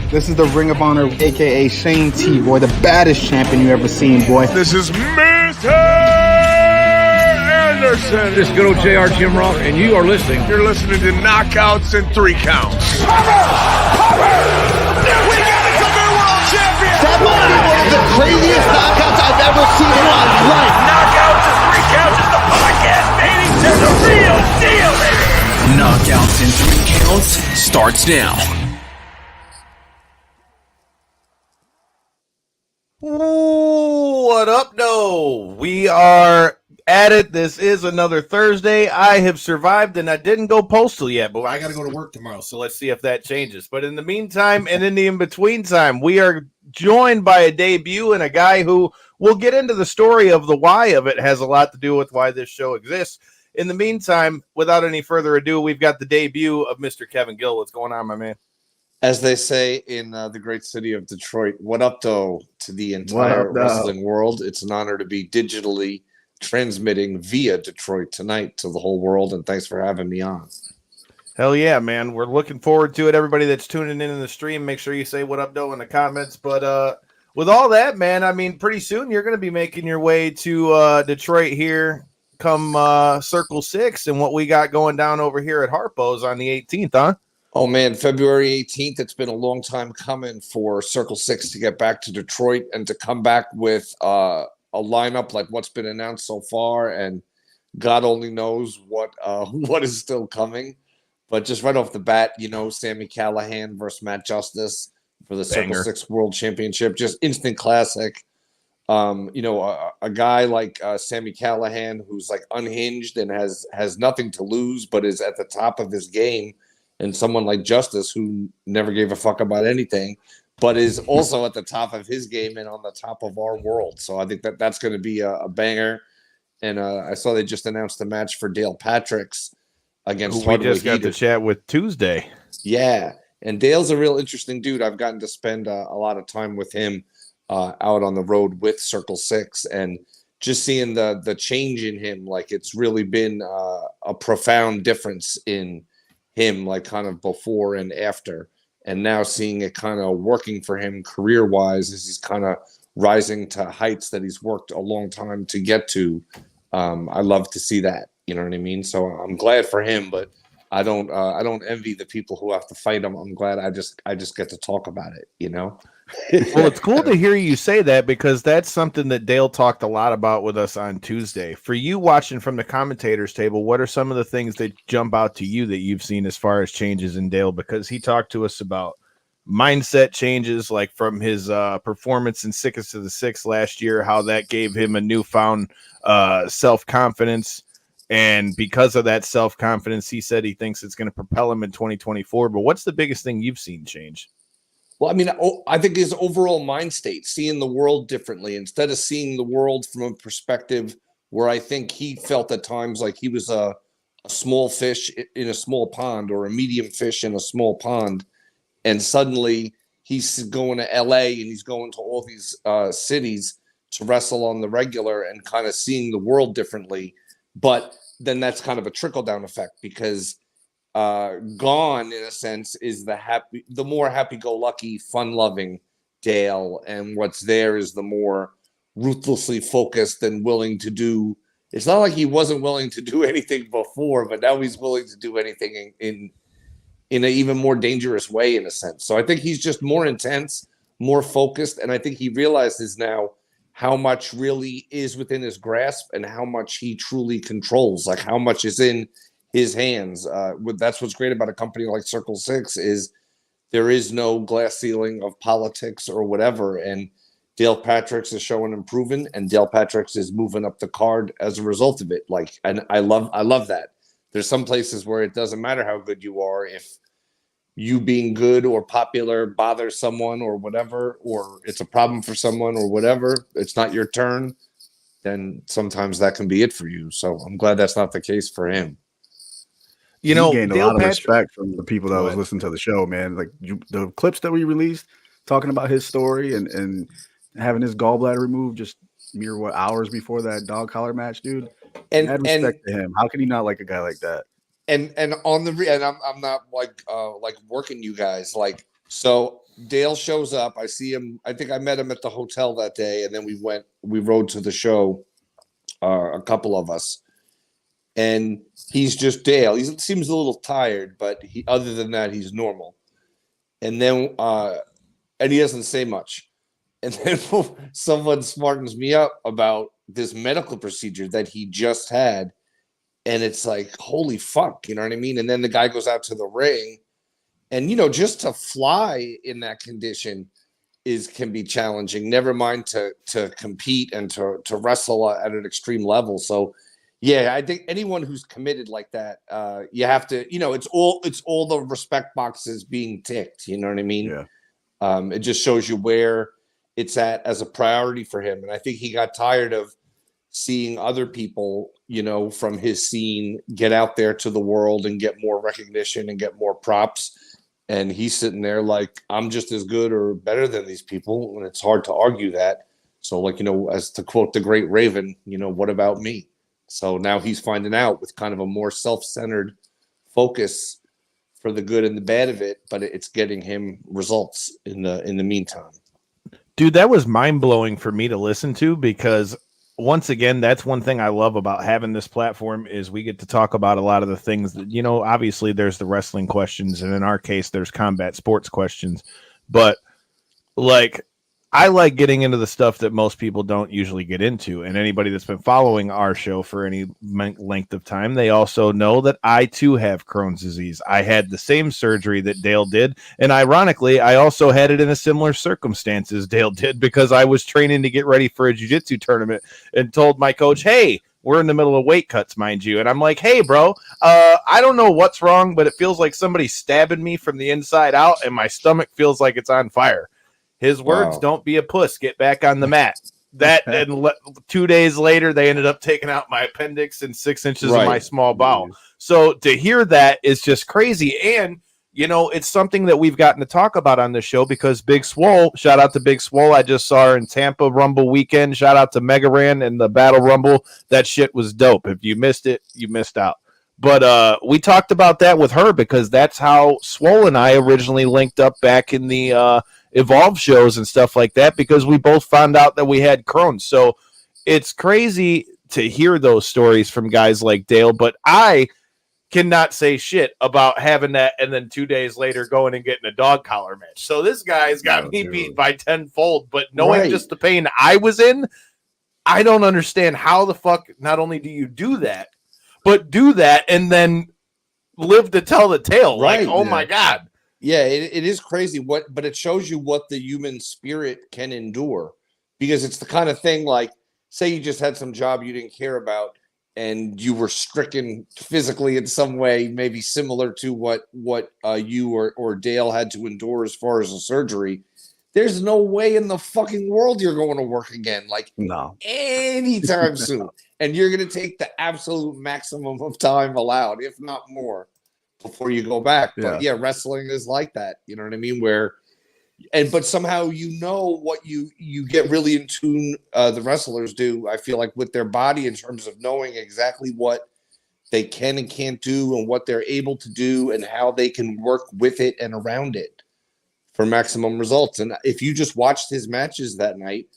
This is the Ring of Honor, a.k.a. Shane T, boy, the baddest champion you ever seen, boy. This is Mr. Anderson. This is good old JR Jim Ross, and you are listening. You're listening to Knockouts and 3 Counts. Cover! We got a new world champion! That might be one of the craziest knockouts I've ever seen in my life. Knockouts and 3 Counts is the podcast meeting to the real deal, baby! Knockouts and 3 Counts starts now. What up, though? We are at it. This is another Thursday. I have survived, and I didn't go postal yet, but I got to go to work tomorrow, so let's see if that changes. But in the meantime, and in the in-between time, we are joined by a debut and a guy who we'll get into the story of the why of it. Has a lot to do with why this show exists. In the meantime, without any further ado, we've got the debut of Mr. Kevin Gill. What's going on, my man? As they say in the great city of Detroit, what up, though, to the entire wrestling world. It's an honor to be digitally transmitting via Detroit tonight to the whole world, and thanks for having me on. Hell yeah, man. We're looking forward to it. Everybody that's tuning in the stream, make sure you say what up, though, in the comments. But with all that, man, I mean, pretty soon you're going to be making your way to Detroit here come Circle 6 and what we got going down over here at Harpo's on the 18th, huh? Oh, man, February 18th, it's been a long time coming for Circle 6 to get back to Detroit and to come back with a lineup like what's been announced so far, and God only knows what is still coming. But just right off the bat, you know, Sami Callihan versus Matt Justice for the Circle 6 World Championship, just instant classic. You know, a guy like Sami Callihan, who's like unhinged and has nothing to lose, but is at the top of his game. And someone like Justice, who never gave a fuck about anything, but is also at the top of his game and on the top of our world. So I think that's going to be a banger. And I saw they just announced a match for Dale Patricks against who we just got to chat with Tuesday. Yeah, and Dale's a real interesting dude. I've gotten to spend a lot of time with him out on the road with Circle 6, and just seeing the change in him, like it's really been a profound difference in him, like kind of before and after, and now seeing it kind of working for him career-wise as he's kind of rising to heights that he's worked a long time to get to. I love to see that, you know what I mean? So I'm glad for him, but I don't envy the people who have to fight him. I'm glad I just get to talk about it, you know? Well, it's cool to hear you say that, because that's something that Dale talked a lot about with us on Tuesday. For you watching from the commentators table, what are some of the things that jump out to you that you've seen as far as changes in Dale? Because he talked to us about mindset changes, like from his performance in Sickest of the Six last year, how that gave him a newfound self-confidence. And because of that self-confidence, he said he thinks it's going to propel him in 2024. But what's the biggest thing you've seen change? Well, I mean, I think his overall mind state, seeing the world differently, instead of seeing the world from a perspective where I think he felt at times like he was a small fish in a small pond, or a medium fish in a small pond. And suddenly he's going to LA and he's going to all these cities to wrestle on the regular and kind of seeing the world differently. But then that's kind of a trickle down effect, because gone in a sense is the more happy-go-lucky, fun-loving Dale, and what's there is the more ruthlessly focused and willing to do. It's not like he wasn't willing to do anything before, but now he's willing to do anything in an even more dangerous way, in a sense. So I think he's just more intense, more focused, and I think he realizes now how much really is within his grasp and how much he truly controls, like how much is in his hands. That's what's great about a company like Circle 6, is there is no glass ceiling of politics or whatever. And Dale Patricks is showing improvement, and Dale Patricks is moving up the card as a result of it. Like, and I love that. There's some places where it doesn't matter how good you are. If you being good or popular bothers someone or whatever, or it's a problem for someone or whatever, it's not your turn, then sometimes that can be it for you. So I'm glad that's not the case for him. You know, gained a lot of respect from the people that was listening to the show, man. Like the clips that we released talking about his story and having his gallbladder removed just mere hours before that dog collar match, dude. And I had respect to him. How can he not like a guy like that? And on the and I'm not like working you guys, like, so Dale shows up. I see him. I think I met him at the hotel that day, and then we rode to the show, a couple of us, and he's just Dale. He seems a little tired, but other than that, he's normal. And then, and he doesn't say much. And then someone smartens me up about this medical procedure that he just had. And it's like, holy fuck, you know what I mean? And then the guy goes out to the ring, and, just to fly in that condition can be challenging, never mind to compete and to wrestle at an extreme level. So yeah, I think anyone who's committed like that, you have to, it's all the respect boxes being ticked, you know what I mean? Yeah. It just shows you where it's at as a priority for him. And I think he got tired of seeing other people, from his scene get out there to the world and get more recognition and get more props. And he's sitting there like, I'm just as good or better than these people. And it's hard to argue that. So like, as to quote the great Raven, what about me? So now he's finding out with kind of a more self-centered focus for the good and the bad of it, but it's getting him results in the meantime. Dude, that was mind-blowing for me to listen to, because once again, that's one thing I love about having this platform is we get to talk about a lot of the things that, obviously there's the wrestling questions, and in our case, there's combat sports questions. But like, I like getting into the stuff that most people don't usually get into. And anybody that's been following our show for any length of time, they also know that I too have Crohn's disease. I had the same surgery that Dale did. And ironically, I also had it in a similar circumstances Dale did, because I was training to get ready for a jiu-jitsu tournament and told my coach, hey, we're in the middle of weight cuts, mind you. And I'm like, hey, bro, I don't know what's wrong, but it feels like somebody's stabbing me from the inside out, and my stomach feels like it's on fire. His words, Don't be a puss, get back on the mat. And 2 days later, they ended up taking out my appendix and 6 inches of my small bowel. So to hear that is just crazy. And, it's something that we've gotten to talk about on the show, because Big Swole, shout out to Big Swole. I just saw her in Tampa Rumble weekend. Shout out to Mega Ran and the Battle Rumble. That shit was dope. If you missed it, you missed out. But we talked about that with her, because that's how Swole and I originally linked up back in the Evolve shows and stuff like that, because we both found out that we had Crohn's. So it's crazy to hear those stories from guys like Dale, but I cannot say shit about having that and then 2 days later going and getting a dog collar match. So this guy's got me beat by tenfold, but knowing just the pain I was in, I don't understand how the fuck not only do you do that, but do that and then live to tell the tale. Like, my God. Yeah, it is crazy but it shows you what the human spirit can endure, because it's the kind of thing like, say you just had some job you didn't care about and you were stricken physically in some way, maybe similar to what you or Dale had to endure as far as a surgery. There's no way in the fucking world you're going to work again, like anytime soon. And you're going to take the absolute maximum of time allowed, if not more, before you go back. But wrestling is like that, you know what I mean? But somehow what you get really in tune, the wrestlers do, I feel like, with their body in terms of knowing exactly what they can and can't do and what they're able to do and how they can work with it and around it for maximum results. And if you just watched his matches that night,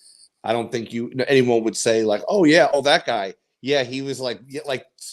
I don't think anyone would say like, that guy. Yeah, he was like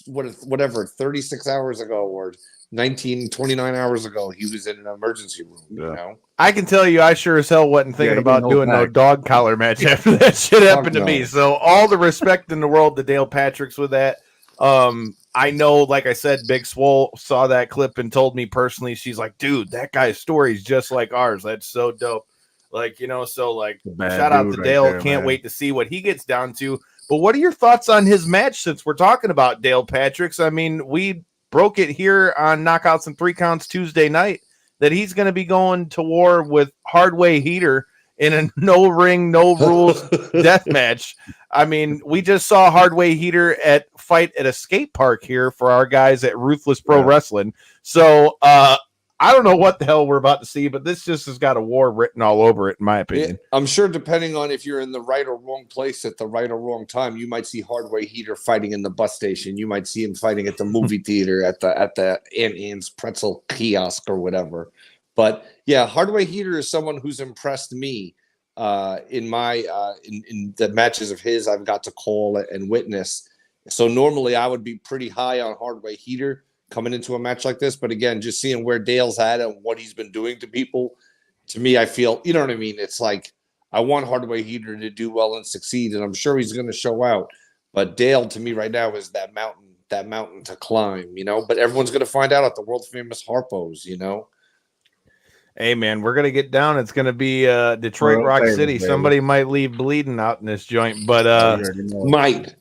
whatever, 36 hours ago or 29 hours ago, he was in an emergency room. I can tell you, I sure as hell wasn't thinking about doing no dog collar match after that shit happened to me. So all the respect in the world to Dale Patrick's with that. I know, like I said, Big Swole saw that clip and told me personally, she's like, dude, that guy's story is just like ours. That's so dope. Like, so like, shout out to Dale. Can't wait to see what he gets down to. But what are your thoughts on his match, since we're talking about Dale Patrick's? I mean, we broke it here on Knockouts and 3 Counts Tuesday night that he's going to be going to war with Hardway Heater in a no ring, no rules death match. I mean, we just saw Hardway Heater fight at a skate park here for our guys at Ruthless Pro Wrestling. So I don't know what the hell we're about to see, but this just has got a war written all over it, in my opinion. I'm sure depending on if you're in the right or wrong place at the right or wrong time, you might see Hardway Heater fighting in the bus station. You might see him fighting at the movie theater at the Aunt Anne's pretzel kiosk or whatever. But yeah, Hardway Heater is someone who's impressed me in my in the matches of his I've got to call and witness. So normally I would be pretty high on Hardway Heater coming into a match like this. But again, just seeing where Dale's at and what he's been doing to people, to me, I feel, you know what I mean? It's like I want Hardway Heater to do well and succeed, and I'm sure he's going to show out. But Dale, to me right now, is that mountain to climb, you know? But everyone's going to find out at the world famous Harpo's, you know? Hey, man, we're going to get down. It's going to be Detroit Rock City. Baby. Somebody might leave bleeding out in this joint, but might.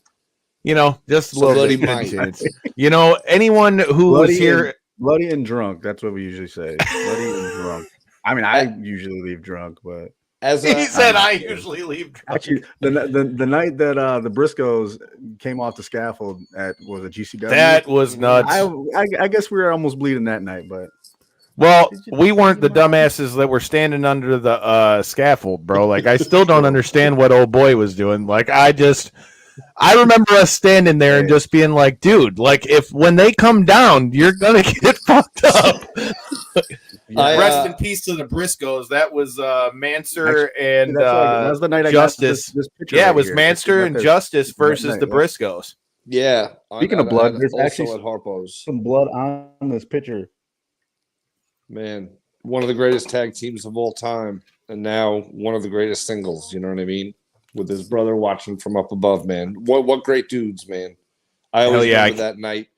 You know, just a little bit. You know, anyone who was here. Bloody and drunk. That's what we usually say. Bloody and drunk. I mean, I usually leave drunk, but. He said I usually leave drunk. Actually, the night that the Briscoes came off the scaffold at, was it GCW? That was nuts. I guess we were almost bleeding that night, but. Well, we weren't the dumbasses that were standing under the scaffold, bro. Like, I still don't understand what old boy was doing. Like, I remember us standing there and just being like, dude, like, if when they come down, you're going to get fucked up. Rest in peace to the Briscoes. That was Manser and that was the night Justice. This it was Manser and Justice versus the Briscoes. Yeah. Speaking of blood, there's actually at Harpo's some blood on this picture. Man, one of the greatest tag teams of all time, and now one of the greatest singles. You know what I mean? With his brother watching from up above, man. What great dudes, man. I always remember that night.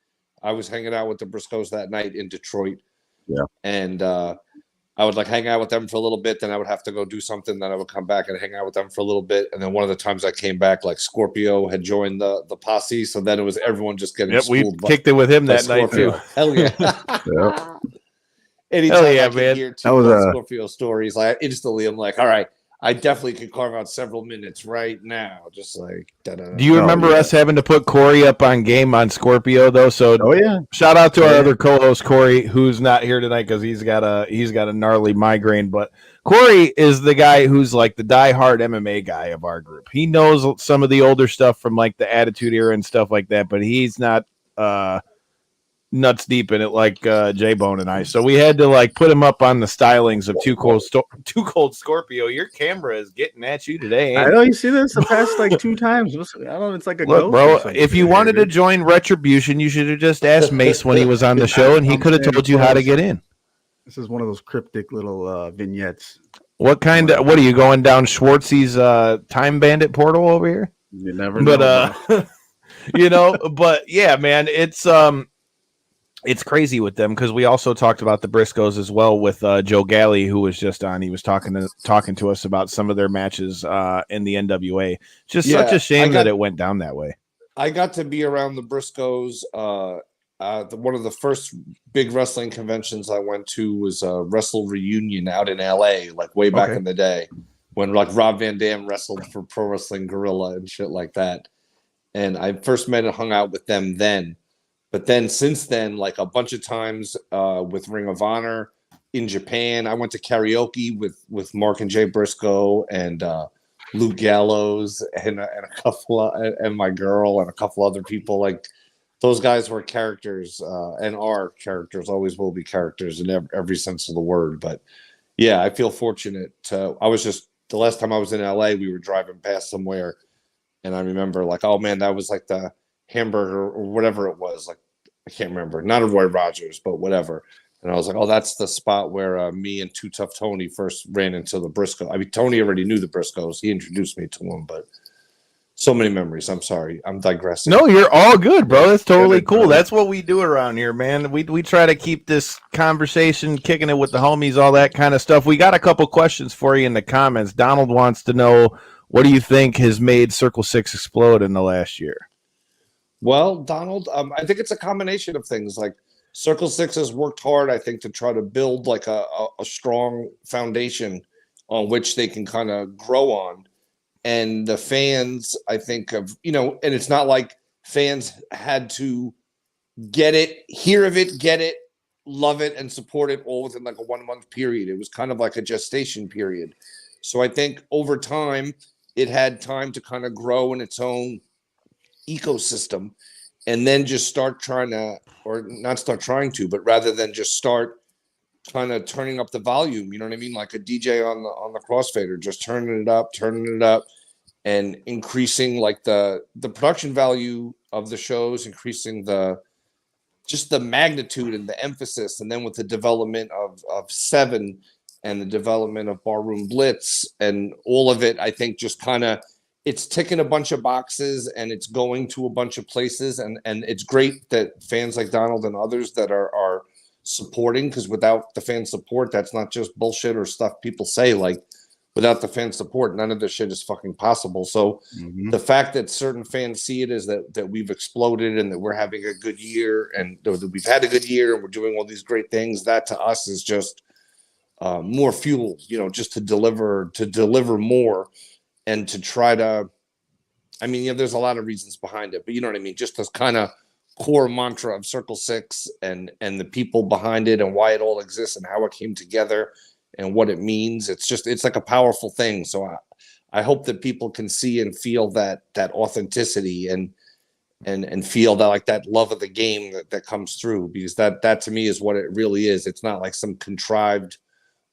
I was hanging out with the Briscoes that night in Detroit. Yeah. And I would like hang out with them for a little bit. Then I would have to go do something. Then I would come back and hang out with them for a little bit. And then one of the times I came back, like Scorpio had joined the posse. So then it was everyone just getting schooled. We kicked it with him that Scorpio. night too. Hell yeah. Yeah. Anytime I man. hear two Scorpio stories, like instantly I'm like, all right, I definitely could carve out several minutes right now. Just like, da-da-da. Do you remember us having to put Corey up on game on Scorpio though? So shout out to our other co-host Corey, who's not here tonight because he's got a gnarly migraine. But Corey is the guy who's like the diehard MMA guy of our group. He knows some of the older stuff from like the Attitude Era and stuff like that, but he's not nuts deep in it like J-Bone and I. So we had to like put him up on the stylings of Too Cold Scorpio. Your camera is getting at you today. I know you see this the past like 2 times. I don't know. It's like a look, bro. If you wanted to join Retribution, you should have just asked Mace when he was on the show, and he could have told you how to get in. This is one of those cryptic little vignettes. What kind of? What are you going down Schwartzy's Time Bandit portal over here? You never know. But you know, but yeah, man, it's crazy with them because we also talked about the Briscoes as well with Joe Galley, who was just on. He was talking to us about some of their matches in the NWA. Just such a shame that it went down that way. I got to be around the Briscoes. One of the first big wrestling conventions I went to was Wrestle Reunion out in LA, like way back in the day when like Rob Van Dam wrestled for Pro Wrestling Guerrilla and shit like that. And I first met and hung out with them then. But then since then, like a bunch of times with Ring of Honor in Japan, I went to karaoke with Mark and Jay Briscoe and Luke Gallows and a couple and my girl and a couple other people. Like those guys were characters and are characters, always will be characters in every sense of the word. But yeah, I feel fortunate. I was just the last time I was in LA, we were driving past somewhere, and I remember like, oh man, that was like the hamburger or whatever it was, like I can't remember, not a Roy Rogers, but whatever. And I was like, oh, that's the spot where me and Too Tough Tony first ran into the Briscoe. I mean, Tony already knew the Briscoes. He introduced me to them, but so many memories. I'm sorry, I'm digressing. No, you're all good, bro. That's totally cool. That's what we do around here, man. We try to keep this conversation kicking it with the homies, all that kind of stuff. We got a couple questions for you in the comments. Donald wants to know, what do you think has made Circle 6 explode in the last year? Well, Donald, I think it's a combination of things. Like Circle 6 has worked hard, I think, to try to build like a strong foundation on which they can kind of grow on. And the fans, I think, and it's not like fans had to get it, hear of it, get it, love it, and support it all within like a 1-month period. It was kind of like a gestation period. So I think over time, it had time to kind of grow in its own ecosystem and then just start trying to, or not start trying to, but rather than just start kind of turning up the volume, you know what I mean? Like a DJ on the crossfader, just turning it up and increasing like the production value of the shows, increasing just the magnitude and the emphasis. And then with the development of Seven and the development of Barroom Blitz and all of it, I think just kind of, it's ticking a bunch of boxes and it's going to a bunch of places. And it's great that fans like Donald and others that are supporting, because without the fan support, that's not just bullshit or stuff people say. Like, without the fan support, none of this shit is fucking possible. So the fact that certain fans see it as that we've exploded and that we're having a good year and that we've had a good year and we're doing all these great things, that to us is just more fuel, just to deliver more and to try to, I mean, there's a lot of reasons behind it, but you know what I mean? Just this kind of core mantra of Circle 6 and the people behind it and why it all exists and how it came together and what it means. It's like a powerful thing. So I hope that people can see and feel that authenticity and feel that, like, that love of the game that comes through, because that to me is what it really is. It's not like some contrived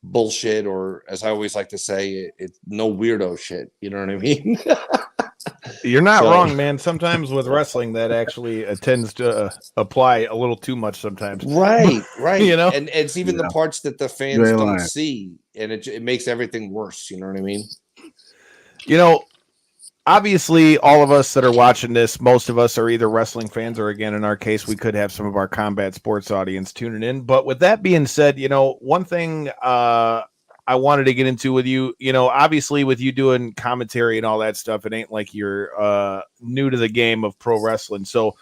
bullshit, or as I always like to say, it's no weirdo shit. You know what I mean? You're not wrong, man. Sometimes with wrestling, that actually tends to apply a little too much sometimes. Right. And it's even the parts that the fans don't see, and it makes everything worse. You know what I mean? Obviously, all of us that are watching this, most of us are either wrestling fans or, again, in our case, we could have some of our combat sports audience tuning in. But with that being said, one thing I wanted to get into with you, obviously with you doing commentary and all that stuff, it ain't like you're new to the game of pro wrestling. So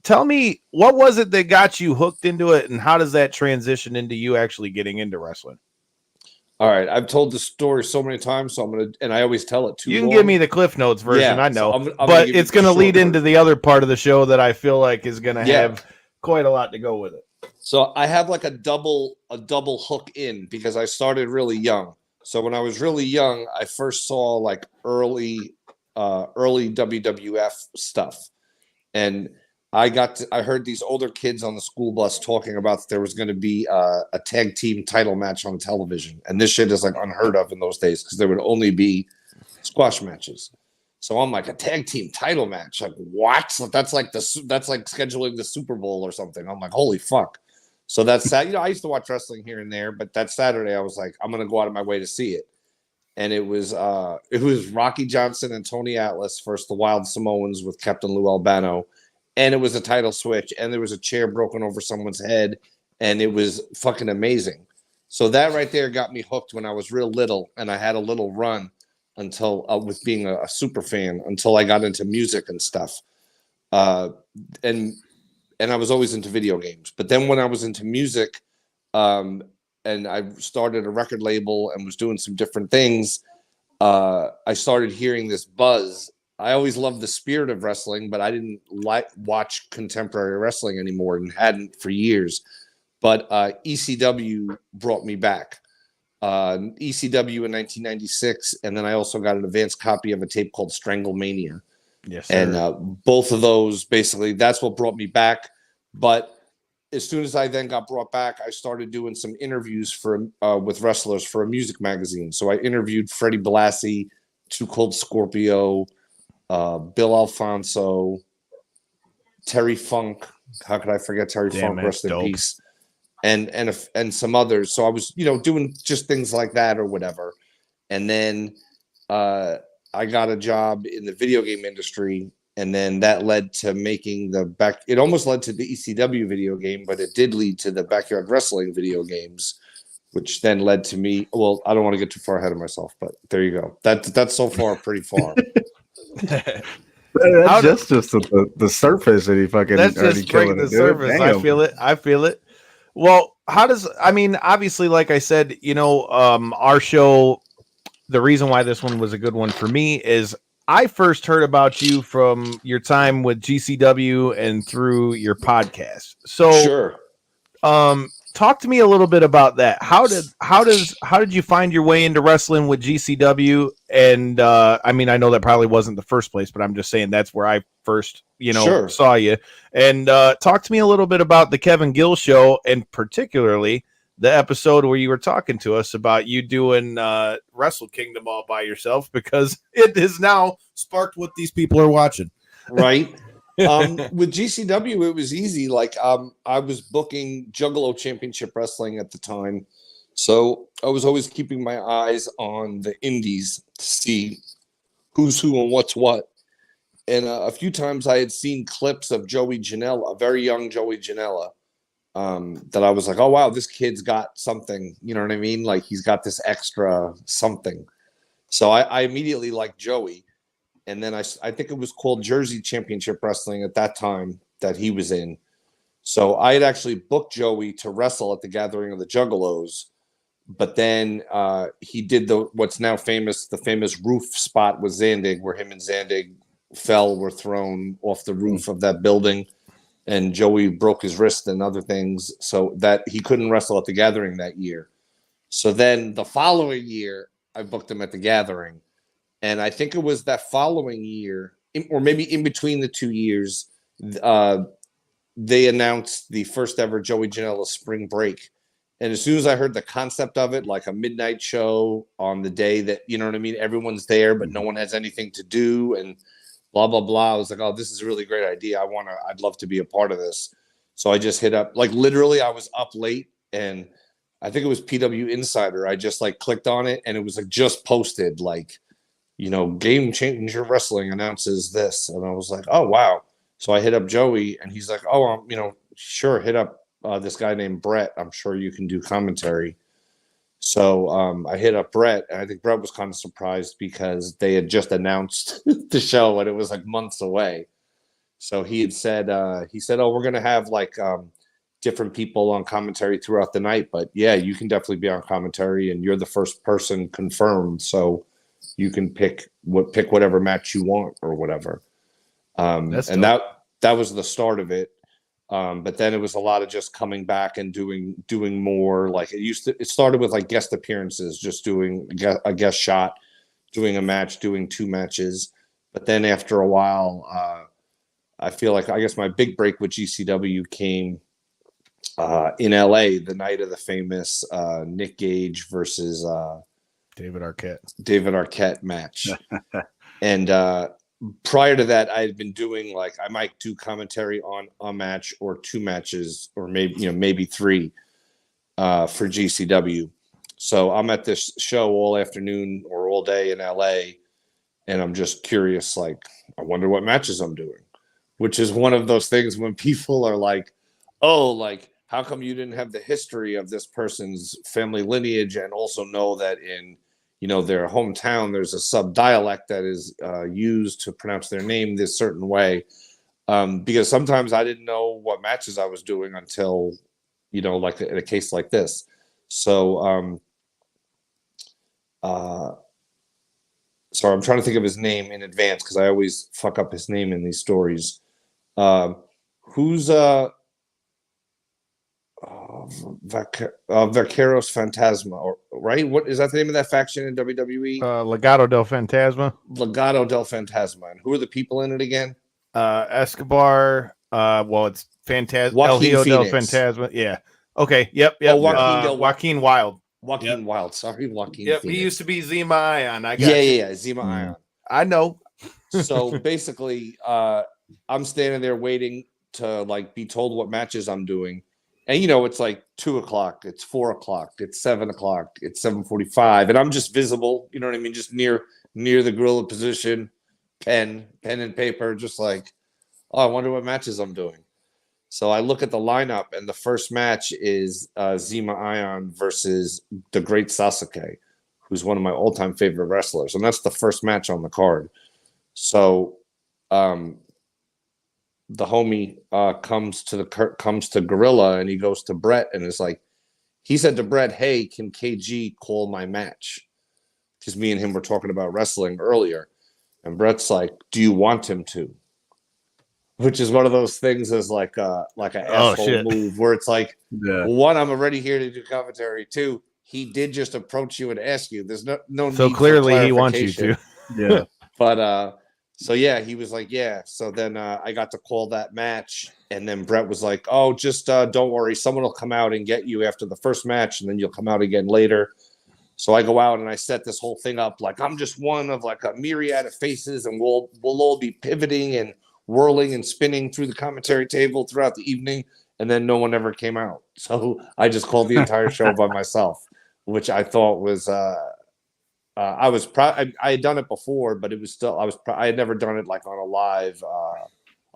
tell me, what was it that got you hooked into it, and how does that transition into you actually getting into wrestling? All right, I've told the story so many times, so and I always tell it too. You can give me the Cliff Notes version, I know, so but it's going to lead into the other part of the show that I feel like is going to have quite a lot to go with it. So I have like a double hook in, because I started really young. So when I was really young, I first saw like early WWF stuff, and I heard these older kids on the school bus talking about there was going to be a tag team title match on television, and this shit is like unheard of in those days, because there would only be squash matches. So I'm like, a tag team title match? Like, what? That's like scheduling the Super Bowl or something. I'm like, holy fuck. So that's sad. I used to watch wrestling here and there, but that Saturday I was like, I'm gonna go out of my way to see it. And it was Rocky Johnson and Tony Atlas versus the Wild Samoans with Captain Lou Albano. And it was a title switch, and there was a chair broken over someone's head, and it was fucking amazing. So that right there got me hooked when I was real little, and I had a little run until with being a super fan until I got into music and stuff. And I was always into video games. But then when I was into music, and I started a record label and was doing some different things, I started hearing this buzz. I always loved the spirit of wrestling, but I didn't watch contemporary wrestling anymore, and hadn't for years. But ECW brought me back. ECW in 1996, and then I also got an advanced copy of a tape called Stranglemania. Yes, sir. And both of those, basically, that's what brought me back. But as soon as I then got brought back, I started doing some interviews with wrestlers for a music magazine. So I interviewed Freddie Blassie, Too Cold Scorpio, Bill Alfonso, Terry Funk. How could I forget Terry Funk? Rest in peace. And some others. So I was, doing just things like that or whatever. And then I got a job in the video game industry, and then that led to making it almost led to the ECW video game, but it did lead to the Backyard Wrestling video games, which then led to me. Well, I don't want to get too far ahead of myself, but there you go. That's so far pretty far. That's just the surface that he fucking. That's just breaking the surface. I feel it. Well, obviously, like I said, our show, the reason why this one was a good one for me is I first heard about you from your time with GCW and through your podcast. So, sure. Talk to me a little bit about that. How did you find your way into wrestling with GCW? And I know that probably wasn't the first place, but I'm just saying that's where I first, sure, saw you. And talk to me a little bit about the Kevin Gill Show, and particularly the episode where you were talking to us about you doing Wrestle Kingdom all by yourself, because it has now sparked what these people are watching. Right. With GCW, it was easy. Like, I was booking Juggalo Championship Wrestling at the time. So I was always keeping my eyes on the indies to see who's who and what's what. And a few times I had seen clips of Joey Janela, a very young Joey Janela, that I was like, oh, wow, this kid's got something. You know what I mean? Like, he's got this extra something. So I immediately liked Joey. And then I think it was called Jersey Championship Wrestling at that time that he was in. So I had actually booked Joey to wrestle at the Gathering of the Juggalos. But then he did what's now famous, the famous roof spot with Zandig, where him and Zandig were thrown off the roof of that building. And Joey broke his wrist and other things, so that he couldn't wrestle at the Gathering that year. So then the following year, I booked him at the Gathering. And I think it was that following year, or maybe in between the 2 years, they announced the first ever Joey Janela Spring Break. And as soon as I heard the concept of it, like a midnight show on the day that, you know what I mean, everyone's there, but no one has anything to do, and blah, blah, blah. I was like, oh, this is a really great idea. I'd love to be a part of this. So I just hit up, like, literally I was up late, and I think it was PW Insider. I just like clicked on it, and it was like just posted, like, you know, Game Changer Wrestling announces this. And I was like, oh, wow. So I hit up Joey, and he's like, oh, you know, sure, hit up this guy named Brett. I'm sure you can do commentary. So I hit up Brett, and I think Brett was kind of surprised because they had just announced the show and it was like months away. So he said, oh, we're going to have like different people on commentary throughout the night, but yeah, you can definitely be on commentary, and you're the first person confirmed. So you can pick whatever match you want or whatever. And that was the start of it. But then it was a lot of just coming back and doing more. Like it started with like guest appearances, just doing a guest shot, doing a match, doing 2 matches. But then after a while, I feel like, I guess my big break with GCW came in LA, the night of the famous Nick Gage versus David Arquette match. And prior to that, I had been doing, like, I might do commentary on a match or 2 matches, or maybe 3 for GCW. So I'm at this show all afternoon or all day in LA, and I'm just curious, like, I wonder what matches I'm doing, which is one of those things when people are like, oh, like, how come you didn't have the history of this person's family lineage, and also know that in their hometown, there's a sub-dialect that is used to pronounce their name this certain way. Because sometimes I didn't know what matches I was doing until, like in a case like this. So, sorry, I'm trying to think of his name in advance because I always fuck up his name in these stories. Who's Vaqueros Fantasma, right? What is that, the name of that faction in WWE? Legado del Fantasma. And who are the people in it again? Escobar. Well, it's Fantasma. El Hijo del Fantasma. Yeah. Okay. Yep. Oh, Joaquin Wild. Wild. Sorry, Joaquin. Yep. Phoenix. He used to be Zima Ion. Yeah. Zima Ion. I know. So basically, I'm standing there waiting to like be told what matches I'm doing. And, it's like 2:00, it's 4:00, it's 7:00, it's 7:45. And I'm just visible, you know what I mean? Just near the gorilla position, pen and paper, just like, oh, I wonder what matches I'm doing. So I look at the lineup, and the first match is Zima Ion versus the Great Sasuke, who's one of my all-time favorite wrestlers. And that's the first match on the card. So the homie comes to Gorilla, and he goes to Brett, and it's like, he said to Brett, hey, can KG call my match? Because me and him were talking about wrestling earlier. And Brett's like, do you want him to? Which is one of those things as like an asshole move where it's like, one, I'm already here to do commentary. 2, he did just approach you and ask you. There's no so need clearly for he wants you to. Yeah. But So yeah, he was like, yeah. So then I got to call that match, and then Brett was like, oh, just don't worry, someone will come out and get you after the first match, and then you'll come out again later. So I go out and I set this whole thing up like I'm just one of like a myriad of faces, and we'll all be pivoting and whirling and spinning through the commentary table throughout the evening, and then no one ever came out. So I just called the entire show by myself, which I thought was I was proud. I had done it before, but it was still I had never done it like on a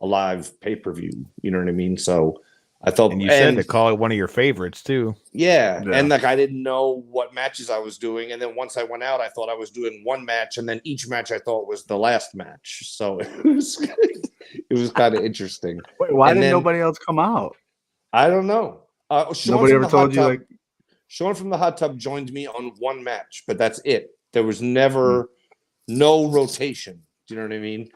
live pay-per-view. You know what I mean? So I thought, and you said to call it one of your favorites too. Yeah, and like I didn't know what matches I was doing, and then once I went out, I thought I was doing one match, and then each match I thought was the last match. So it was kind of interesting. Wait, why didn't nobody else come out? I don't know. Nobody ever told you like. Sean from the hot tub joined me on one match, but that's it. There was never no rotation. Do you know what I mean?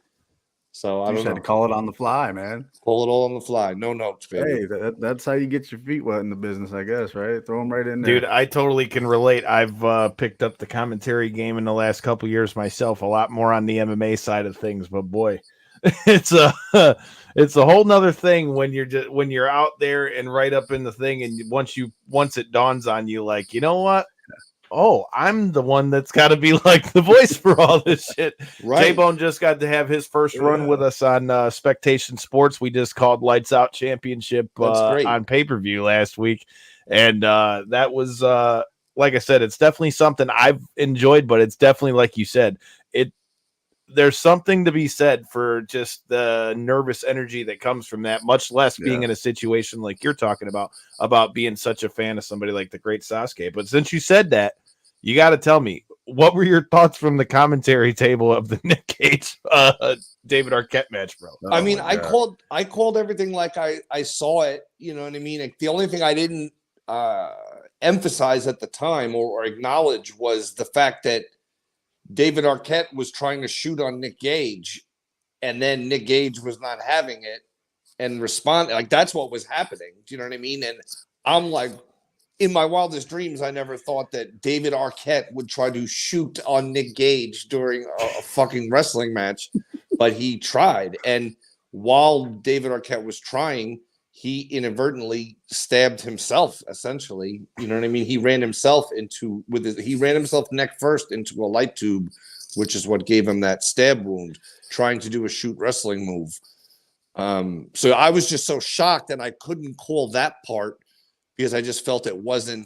So I don't know. Had to call it on the fly, man. Pull it all on the fly. No notes, baby. Hey, that's how you get your feet wet in the business, I guess, right? Throw them right in there. Dude, I totally can relate. I've picked up the commentary game in the last couple years myself, a lot more on the MMA side of things, but boy, it's a whole nother thing when you're out there and right up in the thing, and once it dawns on you, like, you know what? Oh, I'm the one that's got to be like the voice for all this shit. Right. J-Bone just got to have his first run with us on Spectation Sports. We just called Lights Out Championship on pay-per-view last week. And that was, like I said, it's definitely something I've enjoyed, but it's definitely, like you said, there's something to be said for just the nervous energy that comes from that, much less being in a situation like you're talking about being such a fan of somebody like the great Sasuke. But since you said that, you got to tell me, what were your thoughts from the commentary table of the Nick Gage David Arquette match, bro? I mean, I called everything like I saw it. You know what I mean? Like, the only thing I didn't emphasize at the time or acknowledge was the fact that David Arquette was trying to shoot on Nick Gage, and then Nick Gage was not having it and respond. Like, that's what was happening. Do you know what I mean? And I'm like, in my wildest dreams, I never thought that David Arquette would try to shoot on Nick Gage during a fucking wrestling match, but he tried. And while David Arquette was trying, he inadvertently stabbed himself, essentially. You know what I mean? He ran himself neck first into a light tube, which is what gave him that stab wound, trying to do a shoot wrestling move. So I was just so shocked, and I couldn't call that part because I just felt it was too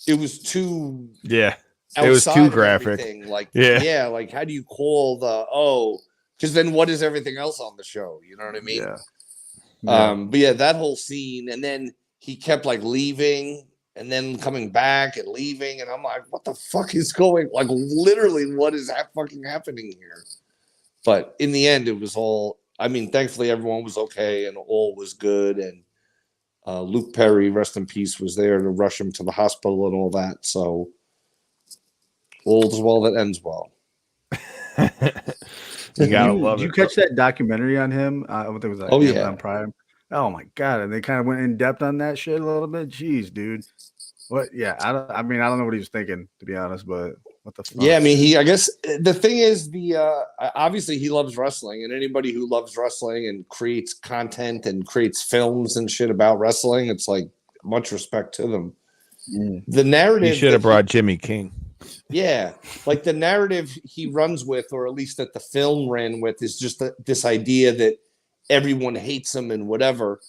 it was too graphic. Like, like, how do you call because then what is everything else on the show? You know what I mean? But yeah, that whole scene, and then he kept like leaving and then coming back and leaving, and I'm like, what the fuck is going? Like, literally, what is fucking happening here? But in the end, it was all. I mean, thankfully, everyone was okay and all was good. And Luke Perry, rest in peace, was there to rush him to the hospital and all that. So all is well that ends well. You gotta love it. Did you catch that documentary on him? I think it was like on Prime. Oh my god! And they kind of went in depth on that shit a little bit. Jeez, dude. What? Yeah, I don't know what he was thinking, to be honest. But what the fuck? Yeah, I mean, I guess the thing is, obviously he loves wrestling, and anybody who loves wrestling and creates content and creates films and shit about wrestling, it's like much respect to them. The narrative. You should have brought Jimmy King. Yeah, like the narrative he runs with, or at least that the film ran with, is just this idea that everyone hates him and whatever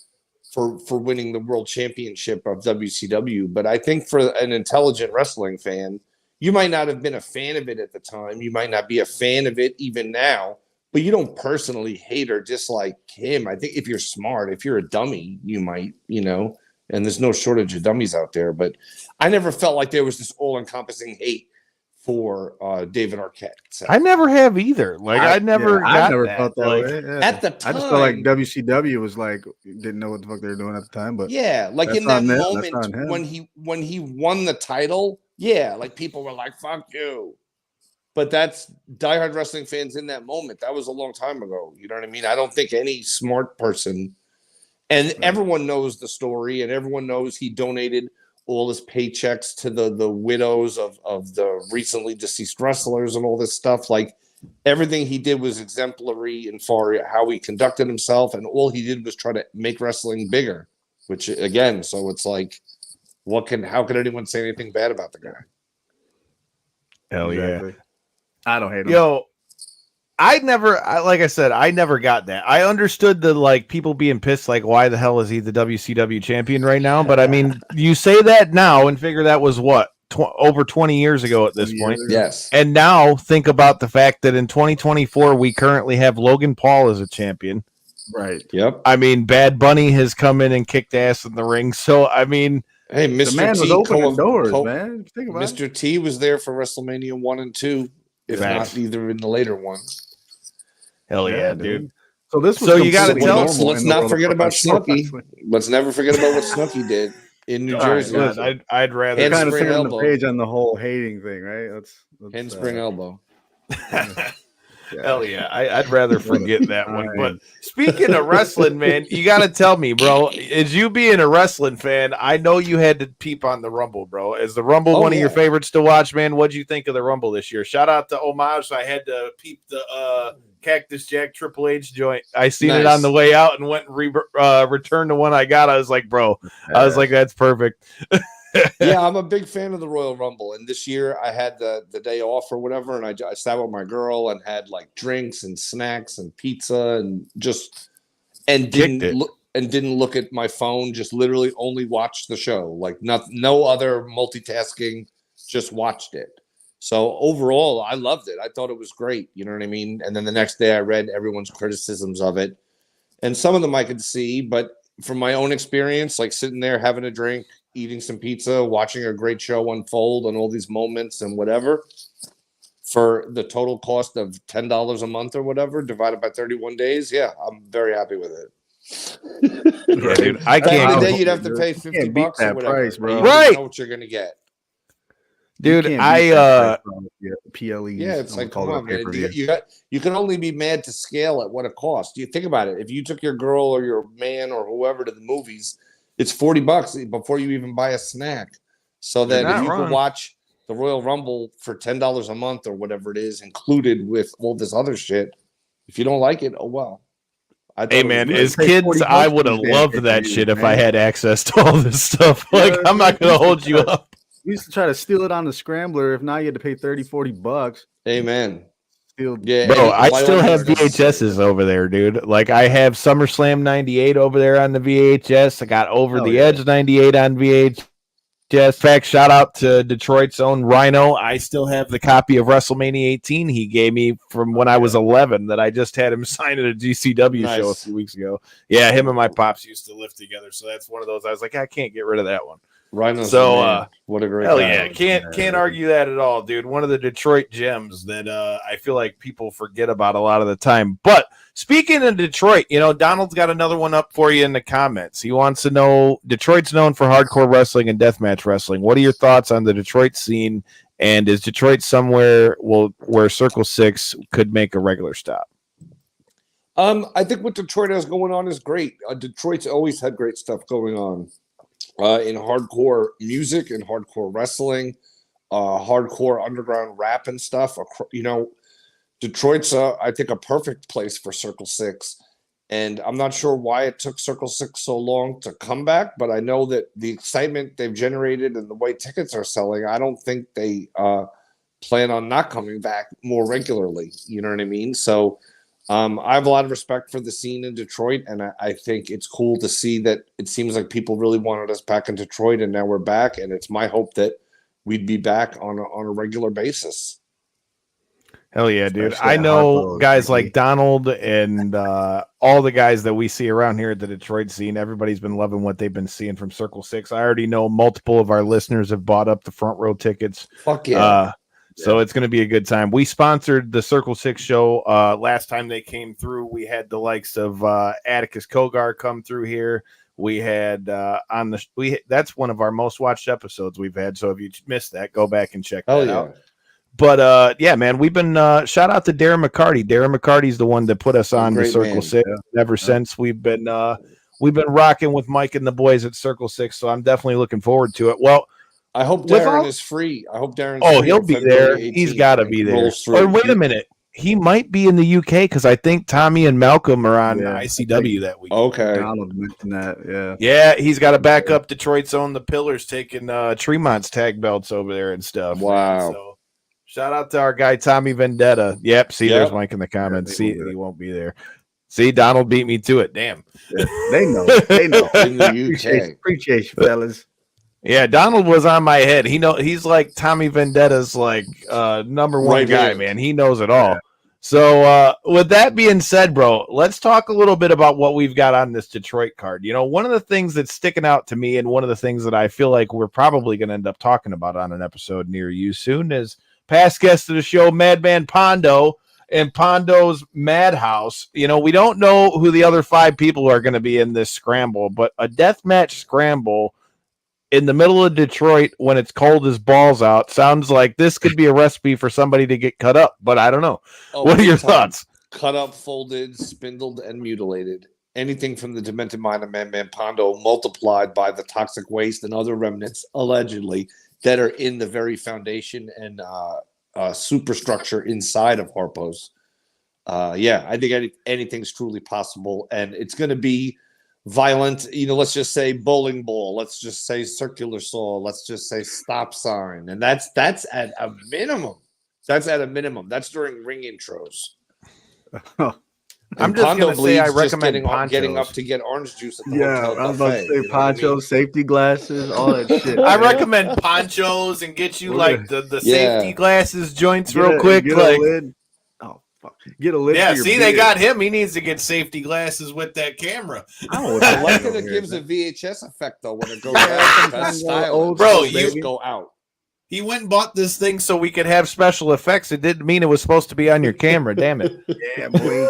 for winning the world championship of WCW. But I think for an intelligent wrestling fan, you might not have been a fan of it at the time. You might not be a fan of it even now, but you don't personally hate or dislike him. I think if you're smart, if you're a dummy, you might, and there's no shortage of dummies out there. But I never felt like there was this all-encompassing hate for David Arquette. So. I never have either. Like, I never felt that way. Yeah. At the time, I just felt like WCW was like, didn't know what the fuck they were doing at the time. But yeah, like in that moment when he won the title, yeah, like people were like, fuck you. But that's diehard wrestling fans in that moment. That was a long time ago. You know what I mean? I don't think any smart person, and everyone knows the story, and everyone knows he donated all his paychecks to the widows of the recently deceased wrestlers and all this stuff. Like, everything he did was exemplary in far how he conducted himself, and all he did was try to make wrestling bigger. Which again, so it's like, how can anyone say anything bad about the guy? Hell Exactly. I don't hate him. Yo, like I said, I never got that. I understood the like people being pissed, like, why the hell is he the WCW champion right now? But I mean, you say that now and figure that was what over 20 years ago at this point. Yes. And now think about the fact that in 2024 we currently have Logan Paul as a champion. Right. Yep. I mean, Bad Bunny has come in and kicked ass in the ring. So I mean, hey, Mr. The man T was opening doors, man. Think about Mr. T was there for WrestleMania 1 and 2, if Facts. not either in the later ones. hell yeah, dude. So this was So you gotta completely tell- normal Let's in the not world forget of about professional Snooki. wrestling. Let's never forget about what Snooki did in New Jersey. Listen, I'd rather And Kind of spring turning elbow. the page on the whole hating thing, right? That's Handspring elbow. Hell yeah, I'd rather forget that one. But speaking of wrestling, man, you got to tell me, bro, as you being a wrestling fan, I know you had to peep on the Rumble, bro. Is the Rumble one of your favorites to watch, man? What'd you think of the Rumble this year? Shout out to Homage. I had to peep the Cactus Jack Triple H joint. I seen it on the way out and went and returned the one I got. I was like, bro, I was like, that's perfect. Yeah, I'm a big fan of the Royal Rumble, and this year I had the day off or whatever, and I sat with my girl and had like drinks and snacks and pizza and didn't look at my phone. Just literally only watched the show, like no other multitasking. Just watched it. So overall, I loved it. I thought it was great. You know what I mean? And then the next day, I read everyone's criticisms of it, and some of them I could see, but from my own experience, like sitting there having a drink, eating some pizza, watching a great show unfold and all these moments and whatever, for the total cost of $10 a month or whatever, divided by 31 days. Yeah, I'm very happy with it. Yeah, dude, I Back in can't. the day, you'd have to pay $50 can't beat or that whatever. price, bro. And you Right. know what you're gonna get. Dude, PLEs. Yeah, it's like, come on, man. You can only be mad to scale at what it costs. You think about it. If you took your girl or your man or whoever to the movies, it's $40 before you even buy a snack. So then if you can watch the Royal Rumble for $10 a month or whatever it is, included with all this other shit, if you don't like it, oh well. Hey man, as kids, I would have loved that shit if I had access to all this stuff. Like, I'm not gonna hold you up. We used to try to steal it on the scrambler. If not, you had to pay $30-$40. Amen. Yeah, bro, I still have VHSs over there, dude. Like, I have SummerSlam 98 over there on the VHS. I got Over the Edge 98 on VHS. In fact, shout out to Detroit's own Rhino. I still have the copy of WrestleMania 18 he gave me from when I was 11 that I just had him sign at a GCW show a few weeks ago. Yeah, him and my pops used to live together, so that's one of those. I was like, I can't get rid of that one. Rhino's what a great hell guy. yeah, can't argue that at all, dude. One of the Detroit gems that I feel like people forget about a lot of the time. But speaking of Detroit, you know, Donald's got another one up for you in the comments. He wants to know, Detroit's known for hardcore wrestling and deathmatch wrestling. What are your thoughts on the Detroit scene, and is Detroit somewhere where Circle 6 could make a regular stop? I think what Detroit has going on is great. Detroit's always had great stuff going on. In hardcore music and hardcore wrestling, hardcore underground rap and stuff. You know, Detroit's, I think, a perfect place for Circle 6. And I'm not sure why it took Circle 6 so long to come back, but I know that the excitement they've generated and the way tickets are selling, I don't think they plan on not coming back more regularly. You know what I mean? So I have a lot of respect for the scene in Detroit, and I think it's cool to see that it seems like people really wanted us back in Detroit, and now we're back, and it's my hope that we'd be back on a regular basis. Hell yeah, dude. I know guys like Donald and all the guys that we see around here at the Detroit scene. Everybody's been loving what they've been seeing from Circle 6. I already know multiple of our listeners have bought up the front row tickets. Fuck yeah. So it's going to be a good time. We sponsored the Circle 6 show last time they came through. We had the likes of Atticus Kogar come through here. We had that's one of our most watched episodes we've had. So if you missed that, go back and check that out. But yeah, man, we've been shout out to Darren McCarty. Darren McCarty's the one that put us on the Circle 6. Ever since we've been rocking with Mike and the boys at Circle 6. So I'm definitely looking forward to it. Well, I hope Darren is free. I hope Darren's free. Oh, he'll be there. He's got to be there. Or wait a minute. he might be in the UK because I think Tommy and Malcolm are on ICW that week. Okay. Donald mentioned that. Yeah. Yeah, he's got to back up Detroit's own The Pillars, taking Tremont's tag belts over there and stuff. Wow. Man. So shout out to our guy Tommy Vendetta. Yep. See, there's Mike in the comments. See, he won't be there. See, Donald beat me to it. Damn. Yeah, they know. They know. In the UK. Appreciate you, fellas. Yeah, Donald was on my head. He's like Tommy Vendetta's like number one guy, man. He knows it all. Yeah. So with that being said, bro, let's talk a little bit about what we've got on this Detroit card. You know, one of the things that's sticking out to me and one of the things that I feel like we're probably going to end up talking about on an episode near you soon is past guest of the show, Madman Pondo and Pondo's Madhouse. You know, we don't know who the other 5 people are going to be in this scramble, but a deathmatch scramble in the middle of Detroit when it's cold as balls out sounds like this could be a recipe for somebody to get cut up, but I don't know. What are your thoughts? Cut up, folded, spindled, and mutilated. Anything from the demented mind of Madman Pondo multiplied by the toxic waste and other remnants, allegedly, that are in the very foundation and superstructure inside of Harpo's. I think anything's truly possible, and it's going to be violent. You know, let's just say bowling ball. Let's just say circular saw. Let's just say stop sign, and that's at a minimum. That's at a minimum. That's during ring intros. I'm just going to say I recommend getting up to get orange juice at the hotel I was about to say ponchos, safety glasses, all that shit. I recommend ponchos and get you like the safety glasses joints real quick. Like, oh fuck, get a lid. Yeah, see, they got him. He needs to get safety glasses with that camera. I like that it gives a VHS effect though when it goes out. That's style, bro. You go out. He went and bought this thing so we could have special effects. It didn't mean it was supposed to be on your camera. Damn it. Yeah, boy.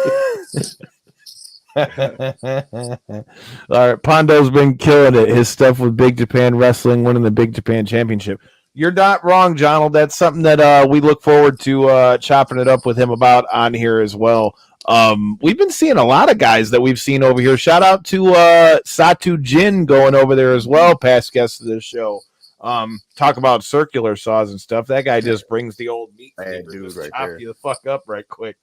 All right, Pondo's been killing it. His stuff with Big Japan Wrestling, winning the Big Japan Championship. You're not wrong, Jonald. That's something that we look forward to chopping it up with him about on here as well. We've been seeing a lot of guys that we've seen over here. Shout out to Satu Jin going over there as well, past guest of this show. Talk about circular saws and stuff. That guy just brings the old meat dude right chop there. You the fuck up right quick.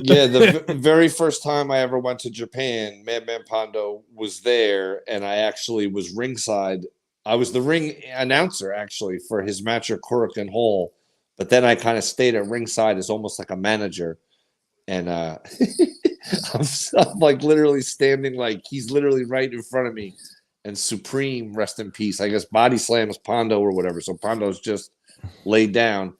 Yeah, the very first time I ever went to Japan, Madman Pondo was there, and I actually was ringside. I was the ring announcer actually for his match at Korakuen Hall, but then I kind of stayed at ringside as almost like a manager, and I'm like literally standing like he's literally right in front of me. And Supreme, rest in peace, I guess body slams Pondo or whatever. So Pondo's just laid down,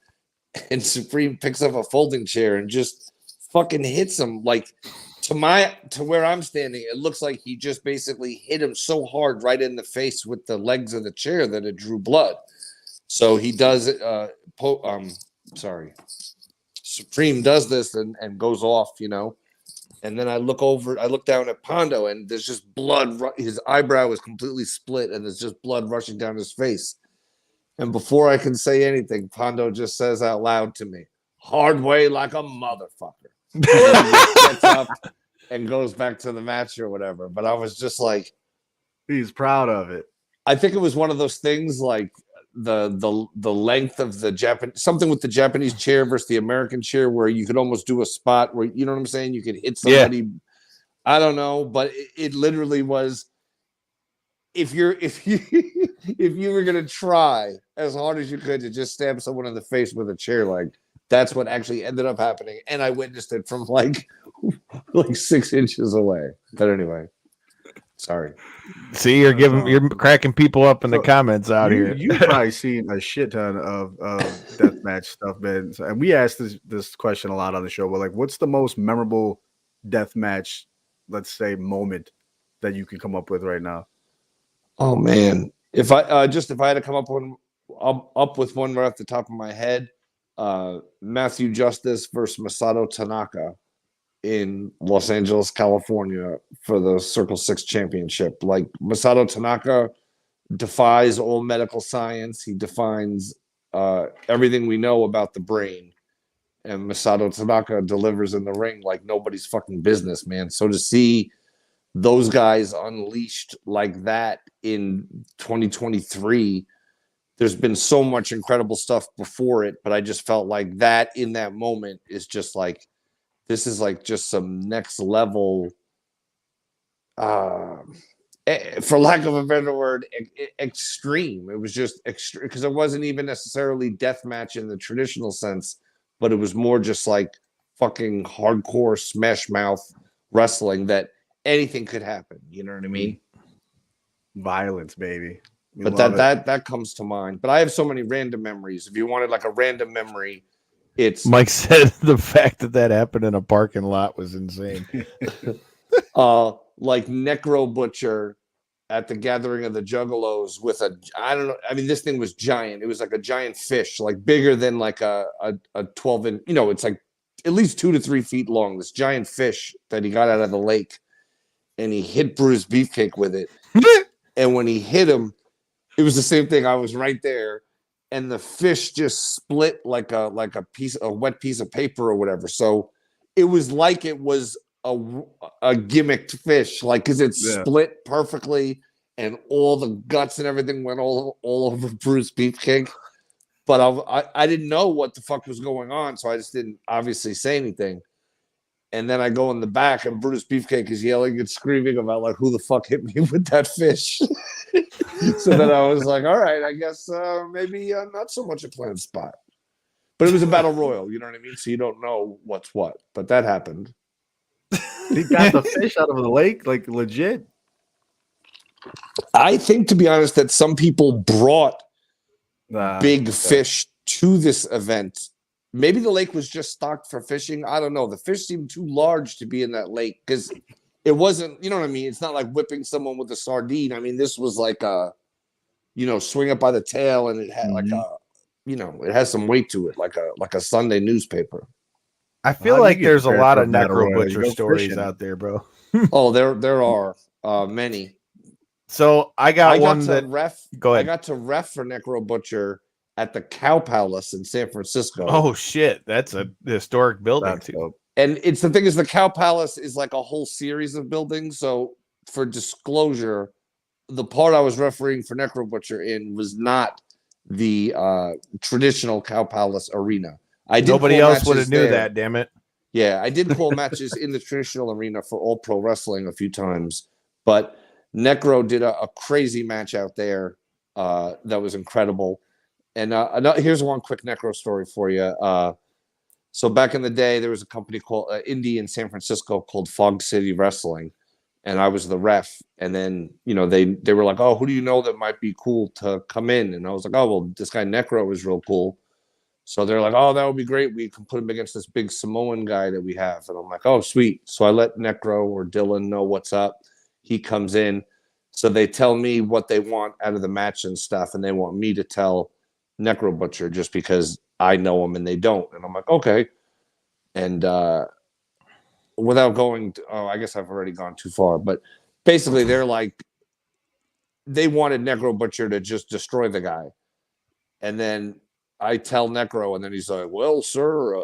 and Supreme picks up a folding chair and just fucking hits him like to where I'm standing. It looks like he just basically hit him so hard right in the face with the legs of the chair that it drew blood. So he does it. Supreme does this and goes off, you know. And then I look down at Pondo, and there's just blood. His eyebrow is completely split, and there's just blood rushing down his face. And before I can say anything, Pondo just says out loud to me, "Hard way like a motherfucker." And he just gets up and goes back to the match or whatever. But I was just like, he's proud of it. I think it was one of those things like the length of the Japanese, something with the Japanese chair versus the American chair, where you could almost do a spot where, you know what I'm saying, you could hit somebody. Yeah. I don't know, but it literally was, if you were gonna try as hard as you could to just stab someone in the face with a chair leg, that's what actually ended up happening, and I witnessed it from like 6 inches away. But anyway. Sorry. See, you're cracking people up in the comments out here. You've probably seen a shit ton of deathmatch stuff, man. And we asked this question a lot on the show. But like, what's the most memorable deathmatch, let's say, moment that you can come up with right now? Oh man, if I had to come up with one right off the top of my head, Matthew Justice versus Masato Tanaka in Los Angeles, California for the Circle 6 championship. Like, Masato Tanaka defies all medical science. He defines everything we know about the brain. And Masato Tanaka delivers in the ring like nobody's fucking business, man. So to see those guys unleashed like that in 2023, there's been so much incredible stuff before it, but I just felt like that in that moment is just like, this is like just some next level, for lack of a better word, extreme. It was just extreme because it wasn't even necessarily death match in the traditional sense, but it was more just like fucking hardcore smash mouth wrestling that anything could happen. You know what I mean? Violence, baby. But that comes to mind. But I have so many random memories. If you wanted like a random memory, it's Mike said the fact that happened in a parking lot was insane. Like Necro Butcher at the Gathering of the Juggalos with I don't know. I mean, this thing was giant. It was like a giant fish, like bigger than like a 12-inch. You know, it's like at least 2 to 3 feet long. This giant fish that he got out of the lake, and he hit Bruce Beefcake with it. And when he hit him, it was the same thing. I was right there, and the fish just split like a wet piece of paper or whatever. So it was like it was a gimmicked fish, like because it split perfectly, and all the guts and everything went all over Bruce Beefcake. But I didn't know what the fuck was going on, so I just didn't obviously say anything. And then I go in the back, and Bruce Beefcake is yelling and screaming about like who the fuck hit me with that fish. So then I was like, all right, I guess maybe not so much a planned spot. But it was a battle royal, you know what I mean? So you don't know what's what. But that happened. He got the fish out of the lake, like legit. I think, to be honest, that some people brought big fish to this event. Maybe the lake was just stocked for fishing. I don't know. The fish seemed too large to be in that lake because it wasn't, you know what I mean? It's not like whipping someone with a sardine. I mean, this was like a, swing it by the tail, and it had like a, it has some weight to it, like a Sunday newspaper. I feel like there's a lot of Necro Butcher stories out there, bro. Oh, there are many. So I got one to that ref. Go ahead. I got to ref for Necro Butcher at the Cow Palace in San Francisco. Oh shit, that's a historic building too. Dope. And it's the thing is, the Cow Palace is like a whole series of buildings. So for disclosure, the part I was refereeing for Necro Butcher in was not the traditional Cow Palace arena. Nobody else would have knew that, damn it. Yeah, I did call matches in the traditional arena for All Pro Wrestling a few times, but Necro did a crazy match out there that was incredible. And here's one quick Necro story for you. So back in the day, there was a company called Indie in San Francisco called Fog City Wrestling, and I was the ref. And then they were like, "Oh, who do you know that might be cool to come in?" And I was like, "Oh, well, this guy Necro is real cool." So they're like, "Oh, that would be great. We can put him against this big Samoan guy that we have." And I'm like, "Oh, sweet." So I let Necro or Dylan know what's up. He comes in. So they tell me what they want out of the match and stuff, and they want me to tell Necro Butcher just because I know him and they don't. And I'm like, okay. And without going to, I guess I've already gone too far, but basically they're like, they wanted Necro Butcher to just destroy the guy. And then I tell Necro, and then he's like, "Well, sir,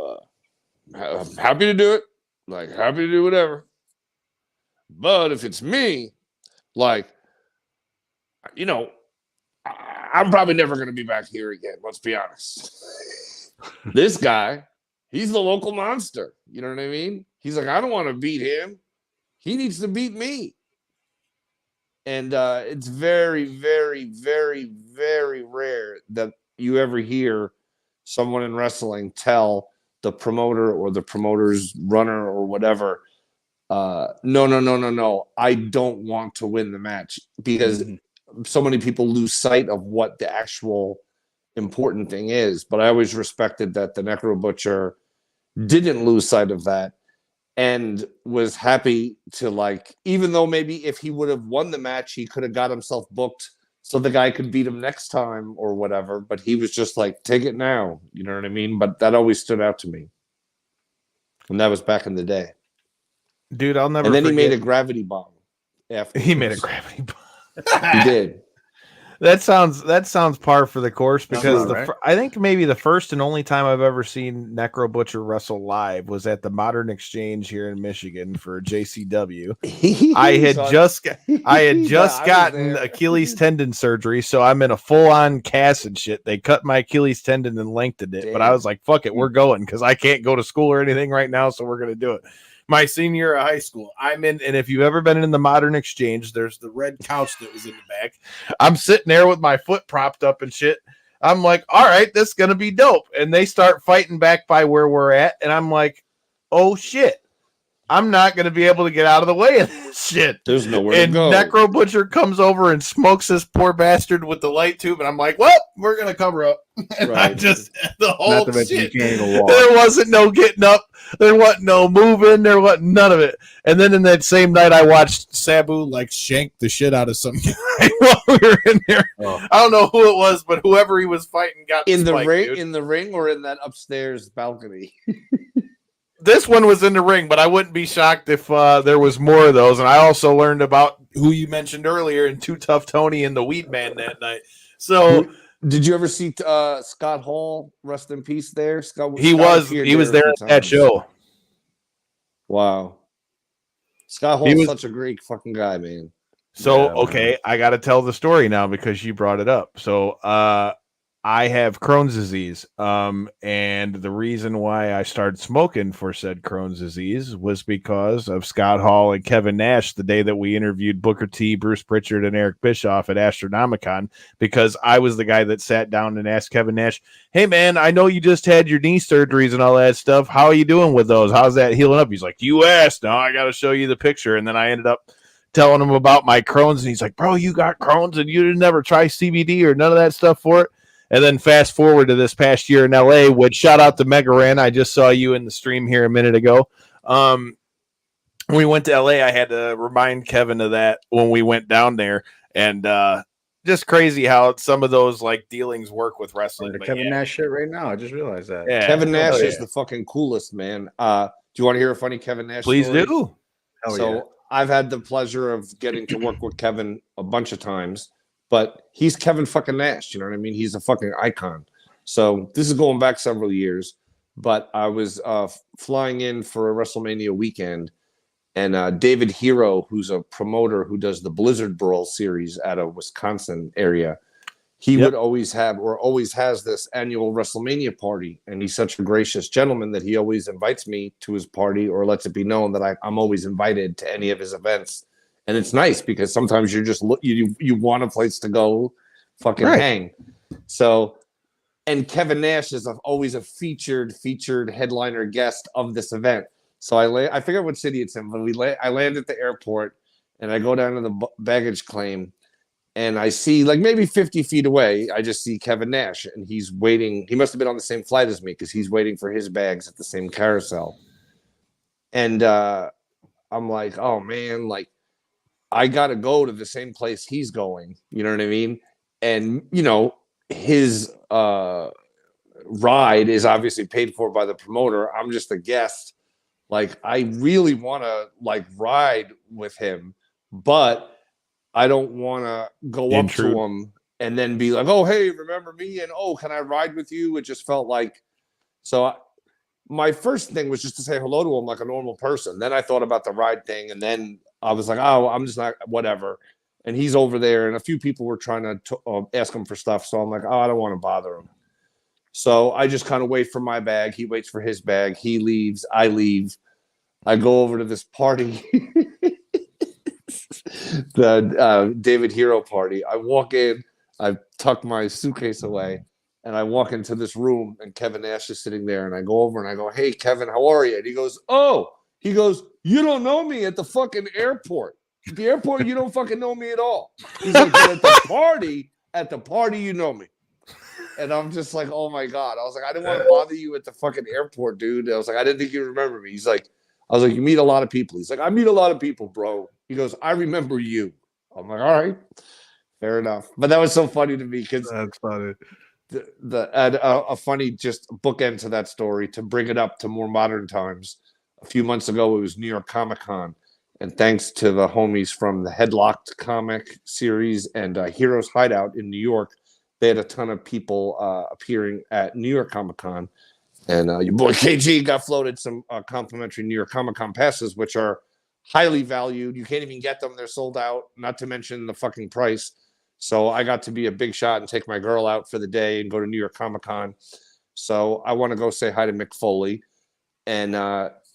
I'm happy to do it. Like, happy to do whatever. But if it's me, like, I'm probably never going to be back here again. Let's be honest. This guy, he's the local monster. You know what I mean? He's like, I don't want to beat him. He needs to beat me." And it's very, very, very, very rare that you ever hear someone in wrestling tell the promoter or the promoter's runner or whatever, no, I don't want to win the match, because so many people lose sight of what the actual important thing is. But I always respected that the Necro Butcher didn't lose sight of that and was happy to, like, even though maybe if he would have won the match, he could have got himself booked so the guy could beat him next time or whatever. But he was just like, take it now. You know what I mean? But that always stood out to me. And that was back in the day. Dude, I'll never And then forget. he made a gravity bomb. He made a gravity bomb. He did. That sounds par for the course because right. I think maybe the first and only time I've ever seen Necro Butcher wrestle live was at the Modern Exchange here in Michigan for JCW. I had just gotten Achilles tendon surgery, so I'm in a full-on cast and shit. They cut my Achilles tendon and lengthened it, but I was like, fuck it, we're going because I can't go to school or anything right now, so we're gonna do it. My senior year of high school, I'm in, and if you've ever been in the Modern Exchange, there's the red couch that was in the back. I'm sitting there with my foot propped up and shit. I'm like, all right, this is gonna be dope. And they start fighting back by where we're at, and I'm like, oh shit, I'm not gonna be able to get out of the way of this shit. There's nowhere to go. And Necro Butcher comes over and smokes this poor bastard with the light tube, and I'm like, well, we're gonna cover up. And Right. I just the whole shit. There There wasn't no getting up. There wasn't no moving. There wasn't none of it. And then in that same night, I watched Sabu like shank the shit out of some guy while we were in there. Oh. I don't know who it was, but whoever he was fighting got in the spike, ring, dude. in the ring, or in that upstairs balcony. This one was in the ring, but I wouldn't be shocked if there was more of those. And I also learned about who you mentioned earlier in Too Tough Tony and the Weed Man that night. So. Did you ever see Scott Hall? Rest in peace. There, He was there at that show. Wow, Scott Hall's such a great fucking guy, man. So okay, I got to tell the story now because you brought it up. So I have Crohn's disease, and the reason why I started smoking for said Crohn's disease was because of Scott Hall and Kevin Nash the day that we interviewed Booker T, Bruce Pritchard, and Eric Bischoff at Astronomicon, because I was the guy that sat down and asked Kevin Nash, hey man, I know you just had your knee surgeries and all that stuff. How are you doing with those? How's that healing up? He's like, you asked. Now I got to show you the picture. And then I ended up telling him about my Crohn's, and he's like, bro, you got Crohn's and you didn't never try CBD or none of that stuff for it. And then fast forward to this past year in LA, which shout out to Mega Ran. I just saw you in the stream here a minute ago. When we went to LA, I had to remind Kevin of that when we went down there. And just crazy how some of those like dealings work with wrestling. The Kevin Nash shit right now. I just realized that. Yeah. Kevin Nash is the fucking coolest, man. Do you want to hear a funny Kevin Nash Please story? do. I've had the pleasure of getting to work with Kevin a bunch of times. But he's Kevin fucking Nash, you know what I mean? He's a fucking icon. So this is going back several years, but I was flying in for a WrestleMania weekend, and David Hero, who's a promoter who does the Blizzard Brawl series out of Wisconsin area, he would always have or always has this annual WrestleMania party, and he's such a gracious gentleman that he always invites me to his party or lets it be known that I'm always invited to any of his events. And it's nice because sometimes you're just you want a place to go fucking hang. So, and Kevin Nash is always a featured headliner guest of this event. So I forget what city it's in, but I land at the airport and I go down to the baggage claim and I see like maybe 50 feet away, I just see Kevin Nash and he's waiting. He must have been on the same flight as me because he's waiting for his bags at the same carousel. And I'm like, oh man, like, I got to go to the same place he's going. You know what I mean? And, you know, his ride is obviously paid for by the promoter. I'm just a guest. Like, I really want to, like, ride with him, but I don't want to go up to him and then be like, oh, hey, remember me? And, oh, can I ride with you? It just felt like, so my first thing was just to say hello to him like a normal person. Then I thought about the ride thing, and then I was like, oh, I'm just not, whatever. And he's over there, and a few people were trying to ask him for stuff. So I'm like, oh, I don't want to bother him. So I just kind of wait for my bag. He waits for his bag. He leaves. I leave. I go over to this party, the David Hero party. I walk in. I tuck my suitcase away, and I walk into this room, and Kevin Nash is sitting there. And I go over and I go, hey, Kevin, how are you? And he goes, you don't know me at the fucking airport. At the airport, you don't fucking know me at all. He's like, but at the party, you know me. And I'm just like, oh my God. I was like, I didn't want to bother you at the fucking airport, dude. I was like, I didn't think you remember me. He's like, I was like, you meet a lot of people. He's like, I meet a lot of people, bro. He goes, I remember you. I'm like, all right, fair enough. But that was so funny to me because that's funny. A funny just bookend to that story to bring it up to more modern times. A few months ago, it was New York Comic Con, And thanks to the homies from the Headlocked comic series and Heroes Hideout in New York, they had a ton of people appearing at New York Comic Con. And your boy KG got floated some complimentary New York Comic Con passes, which are highly valued. You can't even get them. They're sold out, not to mention the fucking price. So I got to be a big shot and take my girl out for the day and go to New York Comic Con. So I want to go say hi to Mick Foley. And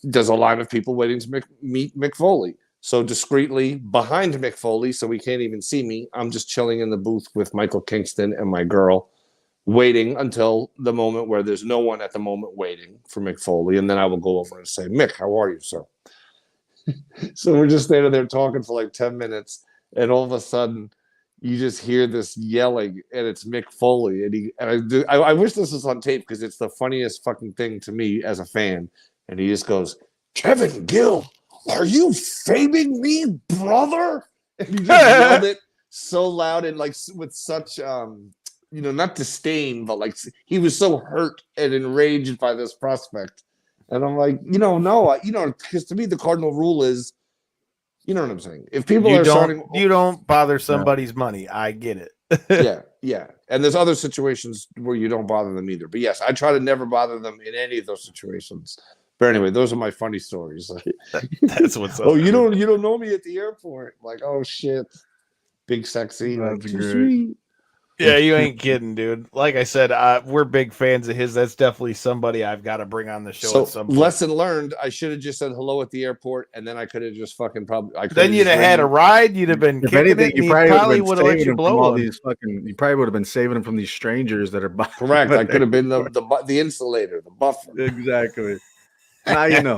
there's a line of people waiting to meet Mick Foley. So discreetly behind Mick Foley, so he can't even see me, I'm just chilling in the booth with Michael Kingston and my girl, waiting until the moment where there's no one at the moment waiting for Mick Foley. And then I will go over and say, Mick, how are you, sir? So we're just standing there talking for like 10 minutes. And all of a sudden, you just hear this yelling, and it's Mick Foley. And I wish this was on tape because it's the funniest fucking thing to me as a fan. And he just goes, Kevin Gill, are you faming me, brother? And he just yelled it so loud and like with such, not disdain, but like he was so hurt and enraged by this prospect. And I'm like, no, because to me the cardinal rule is, you know what I'm saying? If people you don't bother somebody's money. I get it. Yeah. And there's other situations where you don't bother them either. But yes, I try to never bother them in any of those situations. But anyway, those are my funny stories. That's what's up. Oh, you don't know me at the airport. Like, oh shit, big sexy. That's like, great. Sweet. Yeah, you ain't kidding, dude. Like I said, we're big fans of his. That's definitely somebody I've got to bring on the show. So at some point. Lesson learned: I should have just said hello at the airport, and then I could have just fucking probably. Then you'd have had a ride. You'd have been. If anything, you probably would have let you blow these fucking. You probably would have been saving them from these strangers that are. Correct. I could have been the insulator, the buffer. Exactly. Now you know.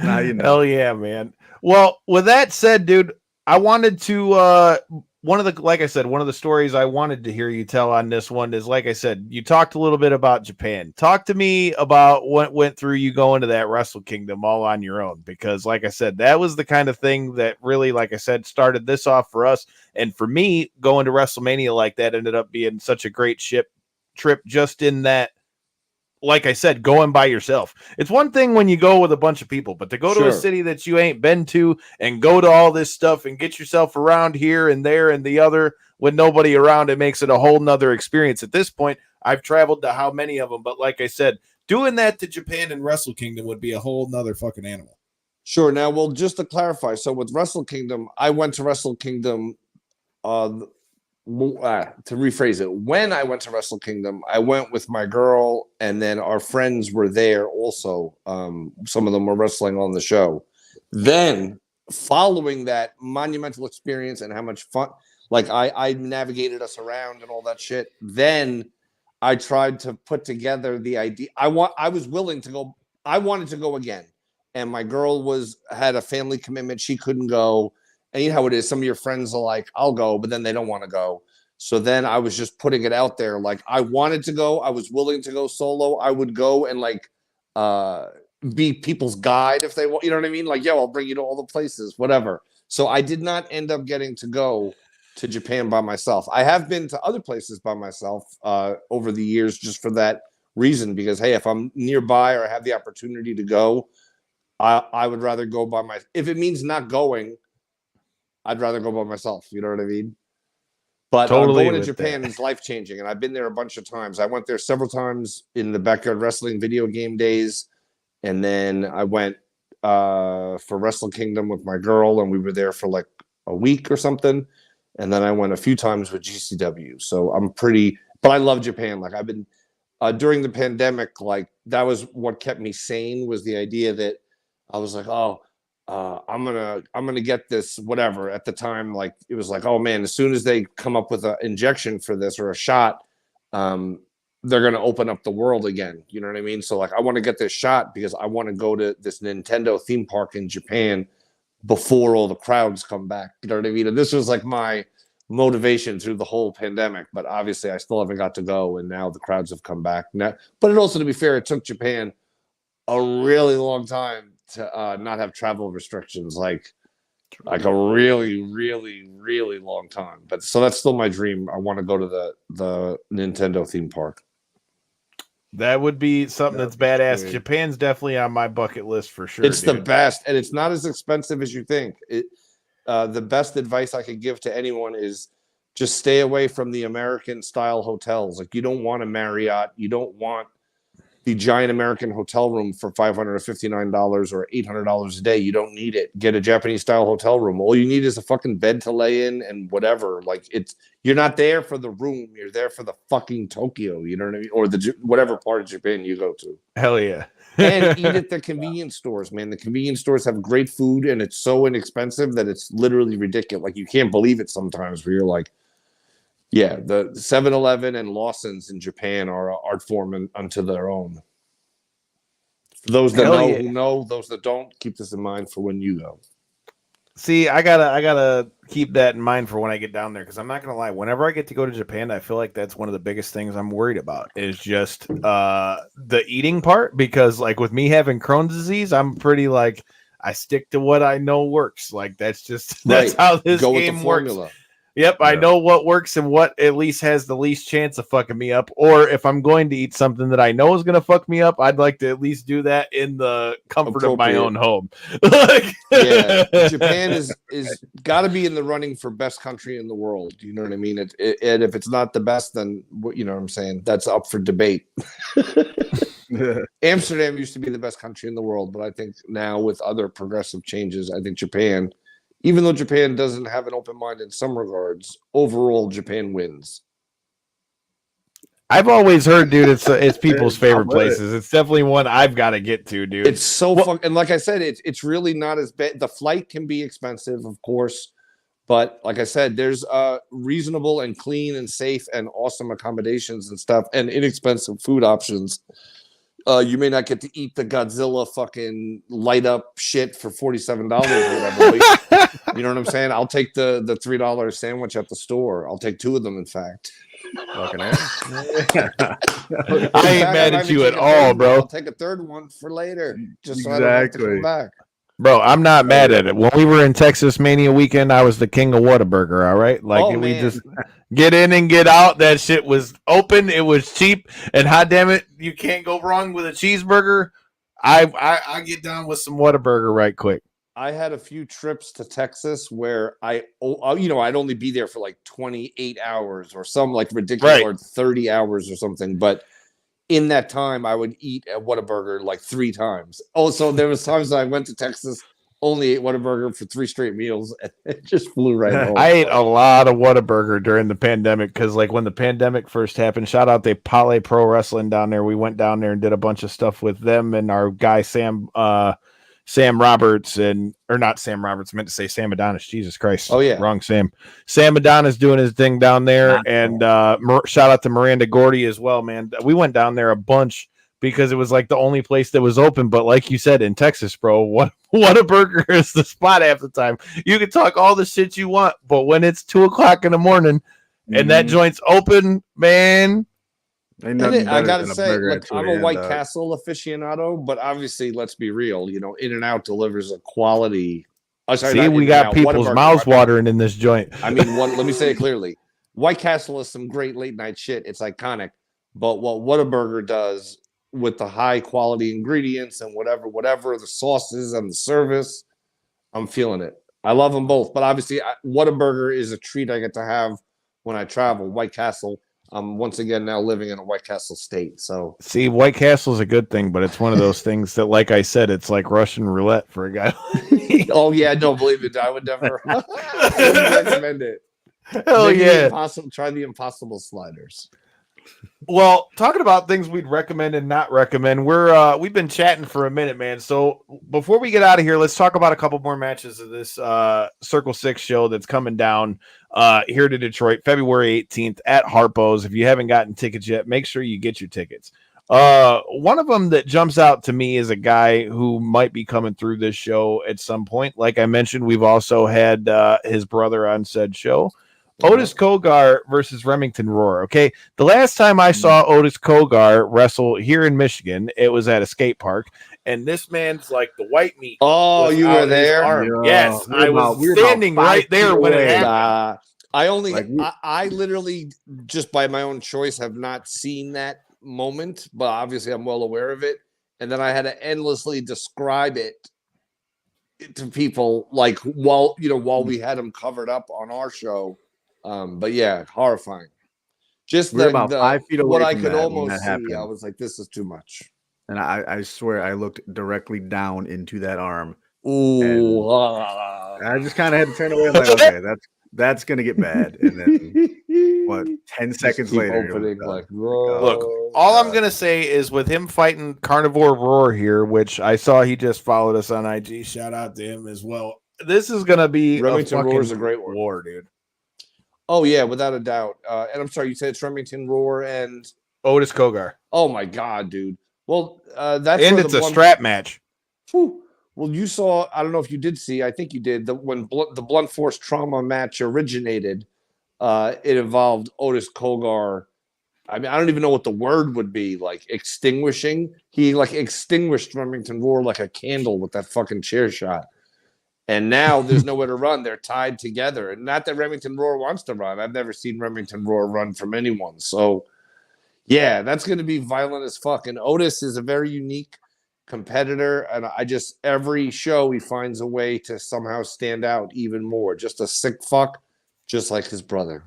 Now you know. Hell yeah, man. Well, with that said, dude, I wanted to one of the stories I wanted to hear you tell on this one is, like I said, you talked a little bit about Japan. Talk to me about what went through you going to that Wrestle Kingdom all on your own, because like I said, that was the kind of thing that really, like I said, started this off for us. And for me, going to WrestleMania like that ended up being such a great trip just in that, like I said, going by yourself. It's one thing when you go with a bunch of people, but to go to a city that you ain't been to and go to all this stuff and get yourself around here and there and the other with nobody around, it makes it a whole nother experience. At this point, I've traveled to how many of them, but like I said, doing that to Japan and Wrestle Kingdom would be a whole nother fucking animal. Sure. Now, well, just to clarify, so with Wrestle Kingdom, I went to Wrestle Kingdom to rephrase it, when I went to Wrestle Kingdom, I went with my girl, and then our friends were there also. Some of them were wrestling on the show. Then, following that monumental experience and how much fun, like I navigated us around and all that shit, then I tried to put together the idea. I was willing to go. I wanted to go again, and my girl had a family commitment. She couldn't go. And you know how it is. Some of your friends are like, I'll go, but then they don't want to go. So then I was just putting it out there. Like, I wanted to go. I was willing to go solo. I would go and like be people's guide if they want. You know what I mean? Like, yo, I'll bring you to all the places, whatever. So I did not end up getting to go to Japan by myself. I have been to other places by myself over the years just for that reason. Because, hey, if I'm nearby or I have the opportunity to go, I would rather go by myself. If it means not going, I'd rather go by myself. You know what I mean? But totally going to Japan is life-changing, and I've been there a bunch of times. I went there several times in the Backyard Wrestling video game days, and then I went for Wrestle Kingdom with my girl, and we were there for like a week or something. And then I went a few times with GCW. So but I love Japan. Like, I've been during the pandemic, like that was what kept me sane, was the idea that I was like, I'm gonna get this, whatever. At the time, like it was like, oh man, as soon as they come up with an injection for this or a shot, they're gonna open up the world again. You know what I mean? So like, I want to get this shot because I want to go to this Nintendo theme park in Japan before all the crowds come back. You know what I mean? And this was like my motivation through the whole pandemic. But obviously, I still haven't got to go, and now the crowds have come back. Now, but it also, to be fair, it took Japan a really long time to not have travel restrictions, like a really, really, really long time. But so that's still my dream. I want to go to the Nintendo theme park. That would be something that's badass. Great. Japan's definitely on my bucket list for sure. It's the best, and it's not as expensive as you think. The best advice I could give to anyone is just stay away from the American style hotels. Like, you don't want a Marriott, you don't want the giant American hotel room for $559 or $800 a day. You don't need it. Get a Japanese style hotel room. All you need is a fucking bed to lay in and whatever. Like, you're not there for the room. You're there for the fucking Tokyo. You know what I mean? Or the whatever part of Japan you go to. Hell yeah. And eat at the convenience stores, man. The convenience stores have great food, and it's so inexpensive that it's literally ridiculous. Like, you can't believe it sometimes where you're like, yeah, the 7-Eleven and Lawson's in Japan are an art form unto their own. For those that who know, those that don't, keep this in mind for when you go. See, I gotta keep that in mind for when I get down there, because I'm not gonna lie. Whenever I get to go to Japan, I feel like that's one of the biggest things I'm worried about is just the eating part. Because like with me having Crohn's disease, I'm pretty like I stick to what I know works. Like that's how this game works. Yep, I know what works and what at least has the least chance of fucking me up. Or if I'm going to eat something that I know is going to fuck me up, I'd like to at least do that in the comfort of my own home. Yeah, Japan is got to be in the running for best country in the world. You know what I mean? And if it's not the best, then you know what I'm saying? That's up for debate. Amsterdam used to be the best country in the world, but I think now with other progressive changes, I think Japan, even though Japan doesn't have an open mind in some regards, overall Japan wins. I've always heard, dude, it's people's favorite places. It's definitely one I've got to get to, dude. It's so fun. And like I said, it's really not as bad. The flight can be expensive, of course. But like I said, there's reasonable and clean and safe and awesome accommodations and stuff and inexpensive food options. You may not get to eat the Godzilla fucking light up shit for $47 or whatever. You know what I'm saying? I'll take the $3 sandwich at the store. I'll take two of them, in fact. Fucking I ain't mad at you at all, bro. I'll take a third one for later, just so I don't have to come back. Bro, I'm not mad at it. When we were in Texas Mania weekend, I was the king of Whataburger, all right? Like, we just get in and get out. That shit was open. It was cheap. And hot damn it, you can't go wrong with a cheeseburger. I get down with some Whataburger right quick. I had a few trips to Texas where I'd only be there for like 28 hours or some like ridiculous or 30 hours or something. But in that time, I would eat at Whataburger like 3 times. Also, there was times I went to Texas, only ate Whataburger for 3 straight meals, and it just flew right home. I ate a lot of Whataburger during the pandemic because, like, when the pandemic first happened, shout out to Pale Pro Wrestling down there. We went down there and did a bunch of stuff with them and our guy Sam Roberts, or not Sam Roberts, meant to say Sam Adonis. Jesus Christ. Oh, yeah. Wrong Sam. Sam Adonis doing his thing down there. And shout out to Miranda Gordy as well, man. We went down there a bunch because it was like the only place that was open. But like you said, in Texas, bro, Whataburger is the spot half the time. You can talk all the shit you want, but when it's 2:00 in the morning and that joint's open, man. I gotta say, look, I'm a White Castle aficionado, but obviously, let's be real. You know, In-N-Out delivers a quality. We got people's mouths watering in this joint. I mean, let me say it clearly. White Castle is some great late night shit. It's iconic. But what Whataburger does with the high quality ingredients and whatever, the sauces and the service, I'm feeling it. I love them both. But obviously, Whataburger is a treat I get to have when I travel. White Castle. I'm once again now living in a White Castle state. So see, White Castle is a good thing, but it's one of those things that, like I said, it's like Russian roulette for a guy. Oh yeah, don't believe it. I would never recommend it. Hell maybe yeah! Try the Impossible sliders. Well, talking about things we'd recommend and not recommend, we've been chatting for a minute, man. So before we get out of here, let's talk about a couple more matches of this Circle 6 show that's coming down here to Detroit, February 18th at Harpo's. If you haven't gotten tickets yet, make sure you get your tickets. One of them that jumps out to me is a guy who might be coming through this show at some point. Like I mentioned, we've also had his brother on said show. Otis Kogar versus Remington Roar. Okay, the last time I saw Otis Kogar wrestle here in Michigan, it was at a skate park, and this man's like the white meat. Oh, you were there? Yes, I was standing right there when it happened. I literally just by my own choice have not seen that moment, but obviously I'm well aware of it. And then I had to endlessly describe it to people, like while we had him covered up on our show. But yeah, horrifying. Just We're about 5 feet away what I from could that when almost that see. happened. I was like, this is too much. And I swear I looked directly down into that arm. Ooh, I just kind of had to turn away. I'm like, okay, that's gonna get bad. And then what? 10 seconds later, opening, look. All I'm gonna say is with him fighting Carnivore Roar here, which I saw he just followed us on IG. Shout out to him as well. This is gonna be Remington Roar is a great war, dude. Oh yeah, without a doubt. And I'm sorry, you said it's Remington Roar and Otis Kogar. Oh my god, dude. Well, that's it's a strap match. Whew. Well, you saw. I don't know if you did see. I think you did. When the Blunt Force Trauma match originated, it involved Otis Kogar. I mean, I don't even know what the word would be. Like extinguishing. He like extinguished Remington Roar like a candle with that fucking chair shot. And now there's nowhere to run. They're tied together. And not that Remington Roar wants to run. I've never seen Remington Roar run from anyone. So, yeah, that's going to be violent as fuck. And Otis is a very unique competitor. And every show he finds a way to somehow stand out even more. Just a sick fuck, just like his brother.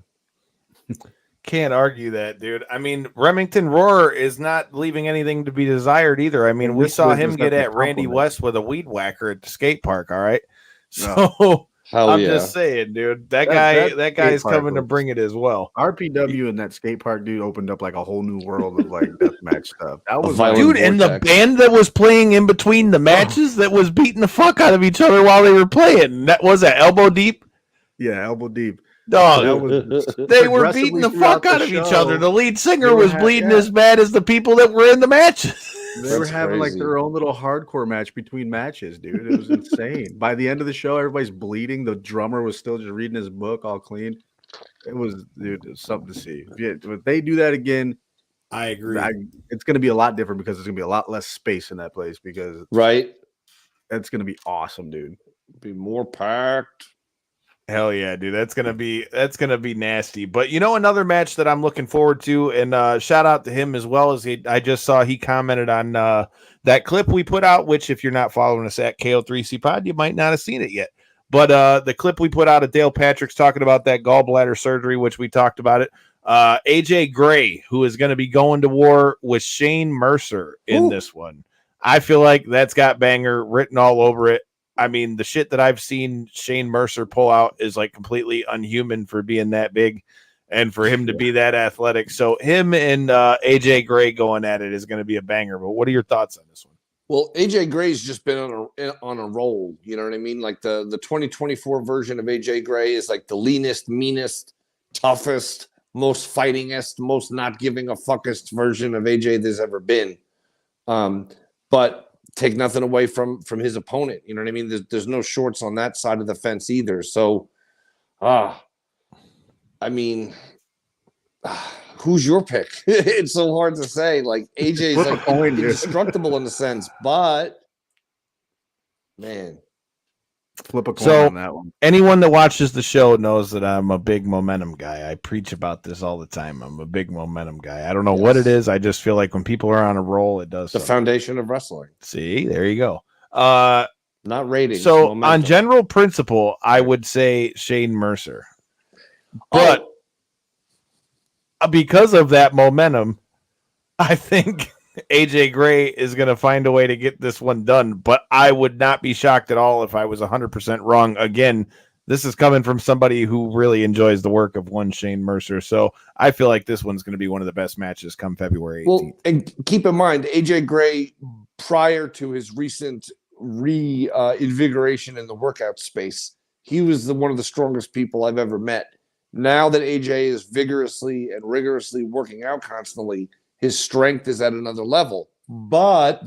Can't argue that, dude. I mean, Remington Roar is not leaving anything to be desired either. I mean, we saw him get at Randy West with a weed whacker at the skate park, all right? So I'm just saying, dude, that guy's coming to bring it as well. RPW and that skate park dude opened up like a whole new world of like deathmatch stuff. That was dude, and the band that was playing in between the matches that was beating the fuck out of each other while they were playing. That was that Elbow Deep. Yeah, Elbow Deep. Dog, they were beating the fuck out of each other. The lead singer was bleeding as bad as the people that were in the matches. They were having like their own little hardcore match between matches, dude. It was insane. By the end of the show, everybody's bleeding. The drummer was still just reading his book all clean. It was, dude, it was something to see. If they do that again, I agree. It's going to be a lot different because there's going to be a lot less space in that place because that's going to be awesome, dude. Be more packed. Hell yeah, dude. That's gonna be nasty. But you know, another match that I'm looking forward to, and shout out to him as well, as I just saw he commented on that clip we put out, which if you're not following us at KO3C Pod, you might not have seen it yet. But the clip we put out of Dale Patrick's talking about that gallbladder surgery, which we talked about it. AJ Gray, who is going to be going to war with Shane Mercer in this one. I feel like that's got banger written all over it. I mean, the shit that I've seen Shane Mercer pull out is like completely unhuman for being that big and for him to be that athletic. So him and AJ Gray going at it is going to be a banger. But what are your thoughts on this one? Well, AJ Gray's just been on a roll. You know what I mean? Like the 2024 version of AJ Gray is like the leanest, meanest, toughest, most fightingest, most not giving a fuckest version of AJ there's ever been. But take nothing away from his opponent. You know what I mean? There's no shorts on that side of the fence either. So, I mean, who's your pick? It's so hard to say. Like AJ's like indestructible in a sense, but man, flip a coin on that one. Anyone that watches the show knows that I'm a big momentum guy. I preach about this all the time. I'm a big momentum guy. I don't know what it is. I just feel like when people are on a roll, it does the foundation of wrestling. See, there you go. Not ratings. So momentum. On general principle, I would say Shane Mercer, but because of that momentum, I think AJ Gray is going to find a way to get this one done, but I would not be shocked at all if I was 100% wrong. Again, this is coming from somebody who really enjoys the work of one Shane Mercer, so I feel like this one's going to be one of the best matches come February 18th. Well, and keep in mind, AJ Gray, prior to his recent reinvigoration in the workout space, he was one of the strongest people I've ever met. Now that AJ is vigorously and rigorously working out constantly, his strength is at another level. But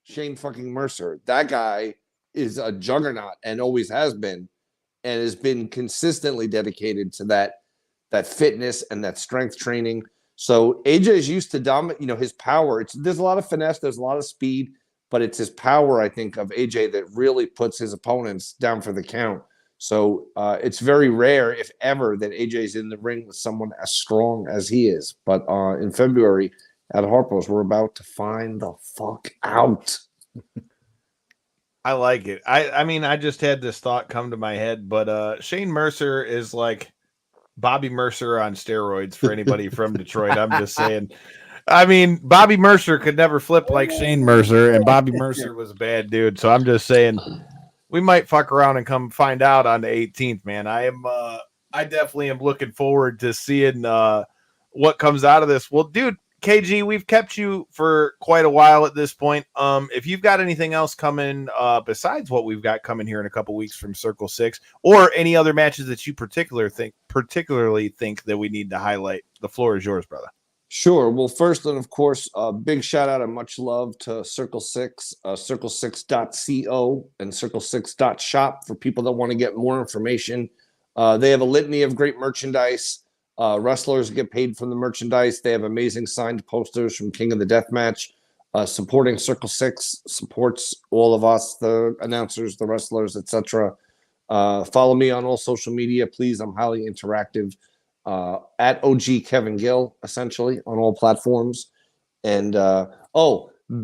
Shane fucking Mercer, that guy is a juggernaut and always has been, and has been consistently dedicated to that fitness and that strength training. So AJ is used to dominate, his power. There's a lot of finesse, there's a lot of speed, but it's his power, I think, of AJ that really puts his opponents down for the count. So it's very rare, if ever, that AJ's in the ring with someone as strong as he is. But in February, at Harpo's. We're about to find the fuck out. I like it. I mean, I just had this thought come to my head, but Shane Mercer is like Bobby Mercer on steroids for anybody from Detroit. I'm just saying. I mean, Bobby Mercer could never flip like Shane Mercer, and Bobby Mercer was a bad dude. So I'm just saying we might fuck around and come find out on the 18th, man. I definitely am looking forward to seeing what comes out of this. Well, dude, KG, we've kept you for quite a while at this point. If you've got anything else coming besides what we've got coming here in a couple weeks from Circle 6, or any other matches that you particularly think that we need to highlight, the floor is yours, brother. Sure. Well, first, and of course, big shout out and much love to Circle 6, circle6.co and circle6.shop for people that want to get more information. They have a litany of great merchandise. Wrestlers get paid from the merchandise. They have amazing signed posters from King of the Deathmatch. Supporting Circle 6 supports all of us, the announcers, the wrestlers, etc. Follow me on all social media, please. I'm highly interactive. At OG Kevin Gill, essentially, on all platforms. And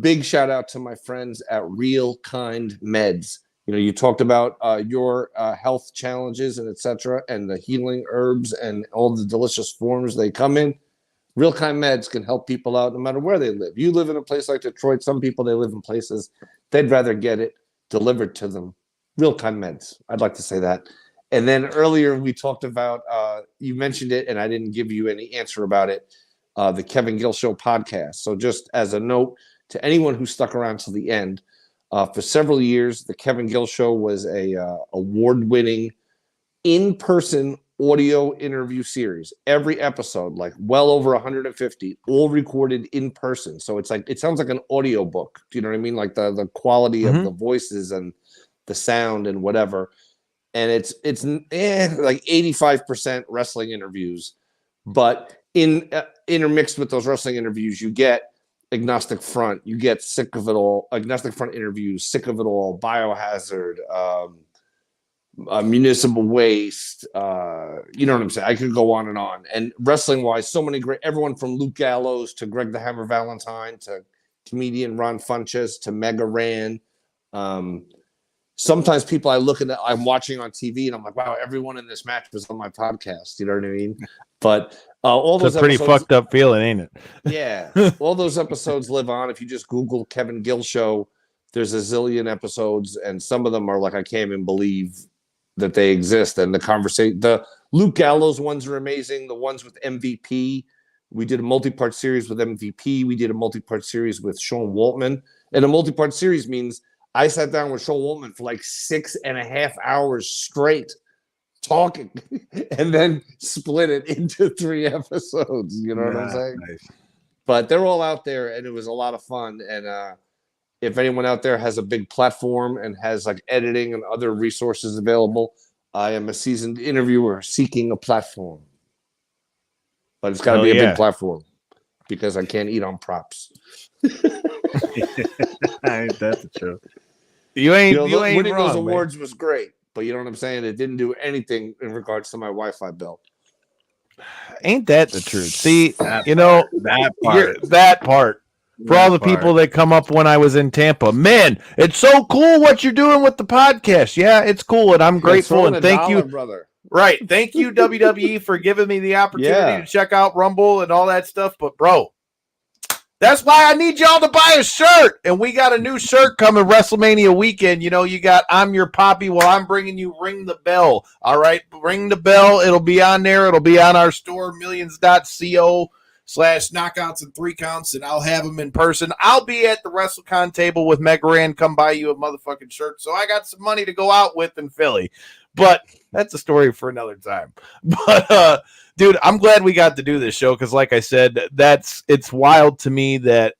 big shout out to my friends at Real Kind Meds. You know, you talked about your health challenges and etc., and the healing herbs and all the delicious forms they come in. Real Kind Meds can help people out no matter where they live. You live in a place like Detroit. Some people, they live in places they'd rather get it delivered to them. Real Kind Meds. I'd like to say that. And then earlier we talked about, you mentioned it, and I didn't give you any answer about it, the Kevin Gill Show podcast. So just as a note to anyone who stuck around to the end, for several years, the Kevin Gill Show was a award-winning in-person audio interview series. Every episode, like well over 150, all recorded in person. So it's like, it sounds like an audio book. Do you know what I mean? Like the quality of the voices and the sound and whatever. And it's like 85% wrestling interviews, but intermixed with those wrestling interviews, you get Agnostic Front, you get Sick of It All, Agnostic Front interviews, Sick of It All, Biohazard, Municipal Waste, you know what I'm saying? I could go on. And wrestling-wise, so many great, everyone from Luke Gallows to Greg the Hammer Valentine to comedian Ron Funches to Mega Ran. Sometimes people I'm watching on TV and I'm like, wow, everyone in this match was on my podcast. You know what I mean? But all those it's a pretty fucked up feeling, ain't it? Yeah. All those episodes live on. If you just Google Kevin Gill Show, there's a zillion episodes, and some of them are like, I can't even believe that they exist. And the Luke Gallows ones are amazing. The ones with MVP. We did a multi-part series with MVP. We did a multi-part series with Sean Waltman. And a multi-part series means I sat down with Sean Waltman for like 6.5 hours straight talking and then split it into 3 episodes. You know what I'm saying? Nice. But they're all out there, and it was a lot of fun. And if anyone out there has a big platform and has like editing and other resources available, I am a seasoned interviewer seeking a platform. But it's got to be a big platform because I can't eat on props. That's the truth. Winning those awards was great, but you know what I'm saying? It didn't do anything in regards to my Wi-Fi bill. Ain't that the truth? See, that part. For all the people that come up when I was in Tampa, man, it's so cool what you're doing with the podcast. Yeah, it's cool, and I'm grateful, and thank you, brother. Right, thank you, WWE, for giving me the opportunity to check out Rumble and all that stuff. But bro, that's why I need y'all to buy a shirt, and we got a new shirt coming WrestleMania weekend. You know, you got I'm Your Poppy. Well, I'm bringing you Ring the Bell. All right, ring the bell. It'll be on there. It'll be on our store, millions.co/knockouts and 3 counts, and I'll have them in person. I'll be at the WrestleCon table with Megaran. Come buy you a motherfucking shirt. So I got some money to go out with in Philly, but that's a story for another time. But dude, I'm glad we got to do this show because, like I said, it's wild to me that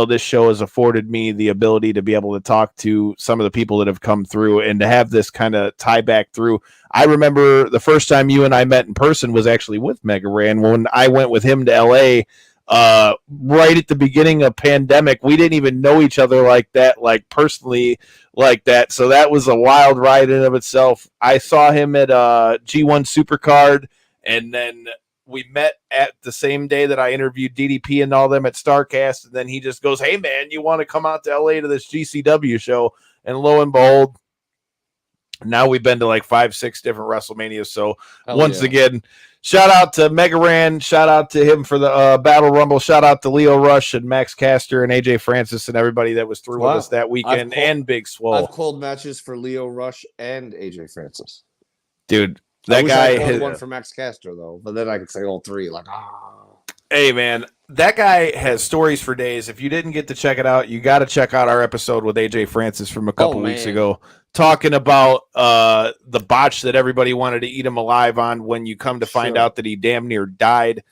this show has afforded me the ability to be able to talk to some of the people that have come through and to have this kind of tie back through. I remember the first time you and I met in person was actually with Mega Ran when I went with him to LA right at the beginning of pandemic. We didn't even know each other like that, like personally like that. So that was a wild ride in of itself. I saw him at G1 Supercard, and then we met at the same day that I interviewed DDP and all them at StarCast. And then he just goes, hey, man, you want to come out to LA to this GCW show? And lo and behold, now we've been to like 5-6 different WrestleManias. So once again, shout out to Mega Ran. Shout out to him for the Battle Rumble. Shout out to Leo Rush and Max Caster and AJ Francis and everybody that was through with us that weekend and Big Swole. I've called matches for Leo Rush and AJ Francis. Dude, that guy had one for Max Caster though, but then I could say all three. Like, Hey man, that guy has stories for days. If you didn't get to check it out, you got to check out our episode with AJ Francis from a couple weeks ago, talking about the botch that everybody wanted to eat him alive on. When you come to find out that he damn near died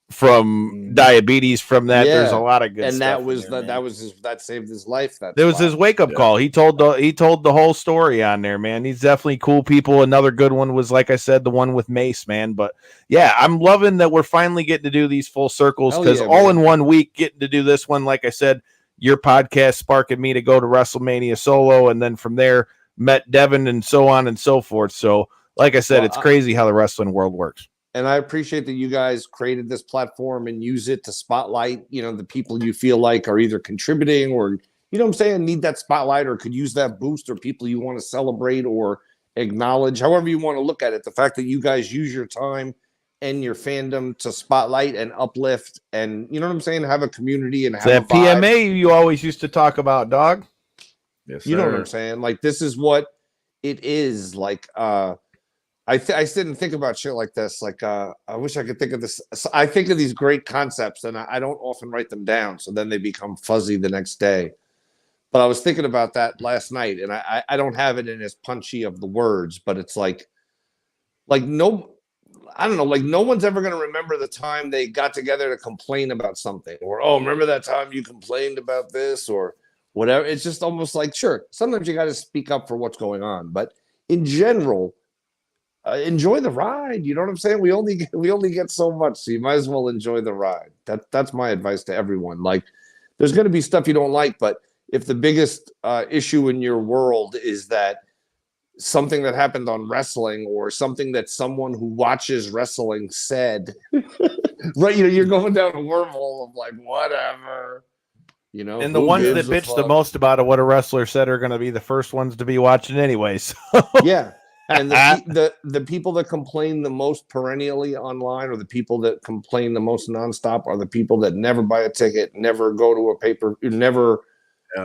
from diabetes from that. There's a lot of good and stuff. And that saved his life. That was his wake up call. He told the whole story on there, man. He's definitely cool people. Another good one was, like I said, the one with Mace, man. But yeah, I'm loving that we're finally getting to do these full circles, because all in 1 week, getting to do this one, like I said, your podcast sparking me to go to WrestleMania solo, and then from there met Devin and so on and so forth. So like I said, it's crazy how the wrestling world works. And I appreciate that you guys created this platform and use it to spotlight, the people you feel like are either contributing or, what I'm saying, need that spotlight or could use that boost, or people you want to celebrate or acknowledge, however you want to look at it. The fact that you guys use your time and your fandom to spotlight and uplift and, what I'm saying, have a community and have that PMA you always used to talk about, dog. Yes, you know what I'm saying? Like, this is what it is. Like, I didn't think about shit like this. Like, I wish I could think of this. I think of these great concepts, and I don't often write them down, so then they become fuzzy the next day. But I was thinking about that last night, and I don't have it in as punchy of the words, but it's like no, I don't know, like no one's ever going to remember the time they got together to complain about something, or, remember that time you complained about this, or whatever. It's just almost like, sure, sometimes you got to speak up for what's going on, but in general, enjoy the ride. You know what I'm saying? We only get so much, so you might as well enjoy the ride. That's my advice to everyone. Like, there's going to be stuff you don't like, but if the biggest issue in your world is that something that happened on wrestling or something that someone who watches wrestling said, right? You're going down a wormhole of like, whatever. And the ones that bitch the most about what a wrestler said are going to be the first ones to be watching anyway. So. Yeah. And the people that complain the most perennially online, or the people that complain the most nonstop, are the people that never buy a ticket, never go to a never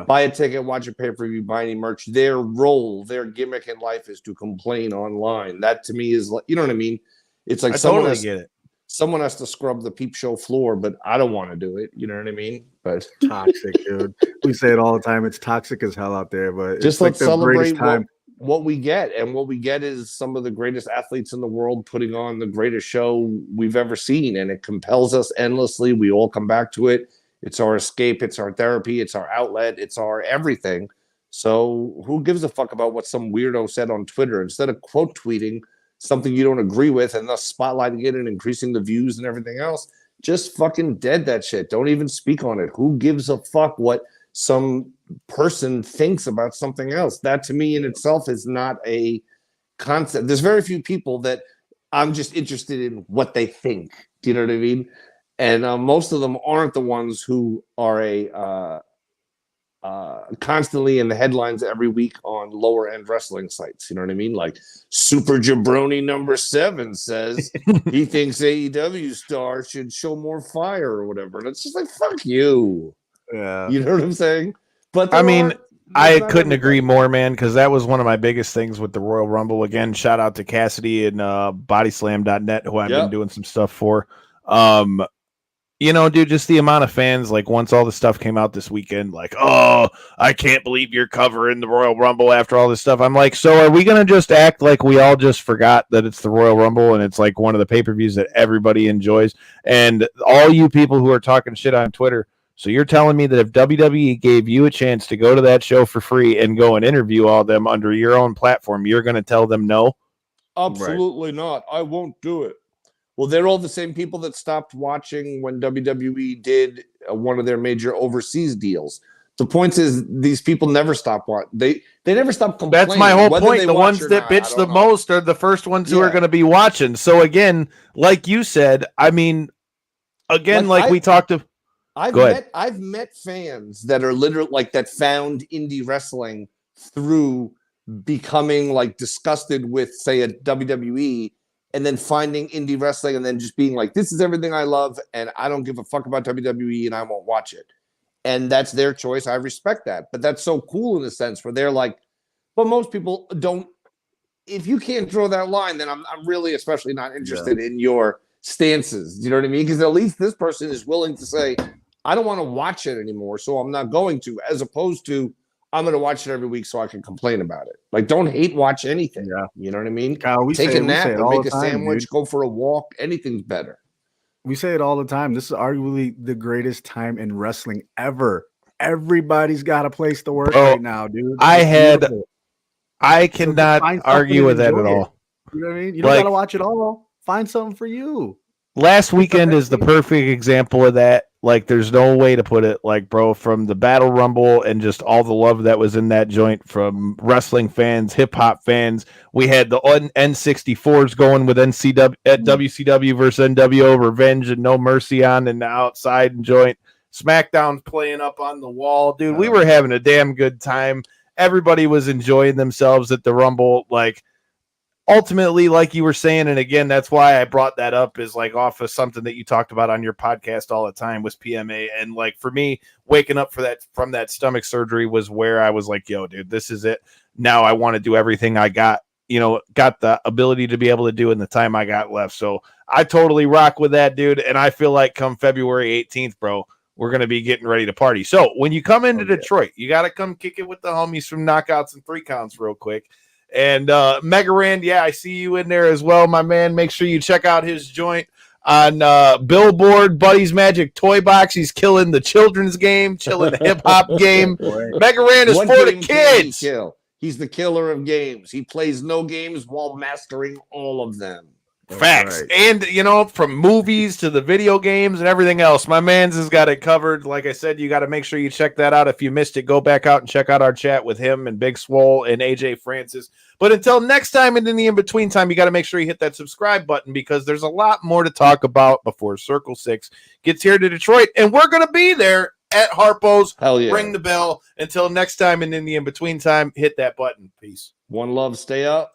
buy a ticket, watch a pay-per-view, buy any merch. Their role, their gimmick in life is to complain online. That to me is, you know what I mean? It's like someone has to scrub the peep show floor, but I don't want to do it. You know what I mean? But toxic, dude. We say it all the time. It's toxic as hell out there, but just let's celebrate what we get, and what we get is some of the greatest athletes in the world putting on the greatest show we've ever seen, and it compels us endlessly. We all come back to it. It's our escape, it's our therapy, it's our outlet, it's our everything. So who gives a fuck about what some weirdo said on Twitter? Instead of quote tweeting something you don't agree with and thus spotlighting it and increasing the views and everything else, just fucking dead that shit. Don't even speak on it. Who gives a fuck what some person thinks about something else? That to me in itself is not a concept. There's very few people that I'm just interested in what they think. Do you know what I mean? And most of them aren't the ones who are constantly in the headlines every week on lower end wrestling sites. You know what I mean? Like Super Jabroni #7 says he thinks AEW stars should show more fire or whatever. And it's just like, fuck you. Yeah. You know what I'm saying? But I mean, I couldn't agree more, man, because that was one of my biggest things with the Royal Rumble. Again, shout out to Cassidy and bodyslam.net, who I've been doing some stuff for. Dude, just the amount of fans, like, once all the stuff came out this weekend, like, oh, I can't believe you're covering the Royal Rumble after all this stuff. I'm like, so are we going to just act like we all just forgot that it's the Royal Rumble and it's like one of the pay-per-views that everybody enjoys? And all you people who are talking shit on Twitter, so you're telling me that if WWE gave you a chance to go to that show for free and go and interview all of them under your own platform, you're going to tell them no? Absolutely not. I won't do it. Well, they're all the same people that stopped watching when WWE did one of their major overseas deals. The point is, these people never stop watching. They never stop complaining. That's my whole Whether point. they The watch ones or that not, bitch I the don't know. most are the first ones who are going to be watching. So again, like you said, I mean, again, like we talked to. I've met fans that are literally like that found indie wrestling through becoming like disgusted with, say, a WWE, and then finding indie wrestling and then just being like, this is everything I love, and I don't give a fuck about WWE, and I won't watch it. And that's their choice. I respect that. But that's so cool in a sense where they're like, but most people don't. If you can't draw that line, then I'm really especially not interested in your stances. You know what I mean? Because at least this person is willing to say, I don't want to watch it anymore, so I'm not going to, as opposed to I'm going to watch it every week so I can complain about it. Like, don't hate watch anything. Yeah. You know what I mean? Kyle, take a nap or make a time, sandwich, dude. go for a walk. Anything's better. We say it all the time. This is arguably the greatest time in wrestling ever. Everybody's got a place to work right now, dude. I cannot argue with that at all. You know what I mean? You don't got to watch it all. Find something for you. Last weekend is the perfect example of that. Like, there's no way to put it. Like, bro, from the Battle Rumble and just all the love that was in that joint from wrestling fans, hip hop fans. We had the N64s going with WCW versus NWO, Revenge and No Mercy on in the outside joint. SmackDown playing up on the wall, dude. We were having a damn good time. Everybody was enjoying themselves at the Rumble. Like, ultimately, like you were saying, and again, that's why I brought that up, is like off of something that you talked about on your podcast all the time was PMA. And like for me, waking up from that stomach surgery was where I was like, yo, dude, this is it. Now I want to do everything I got the ability to be able to do in the time I got left. So I totally rock with that, dude. And I feel like come February 18th, bro, we're going to be getting ready to party. So when you come into Detroit, you got to come kick it with the homies from Knockouts and 3 Counts real quick. And Mega Rand, yeah, I see you in there as well, my man. Make sure you check out his joint on Billboard, Buddy's Magic Toy Box. He's killing the children's game, chilling the hip-hop game. Mega Rand is for the kids. He's the killer of games. He plays no games while mastering all of them. Facts. Right. And, from movies to the video games and everything else, my man's has got it covered. Like I said, you got to make sure you check that out. If you missed it, go back out and check out our chat with him and Big Swole and AJ Francis. But until next time and in the in-between time, you got to make sure you hit that subscribe button because there's a lot more to talk about before Circle 6 gets here to Detroit. And we're going to be there at Harpo's. Hell yeah. Ring the bell. Until next time and in the in-between time, hit that button. Peace. One love, stay up.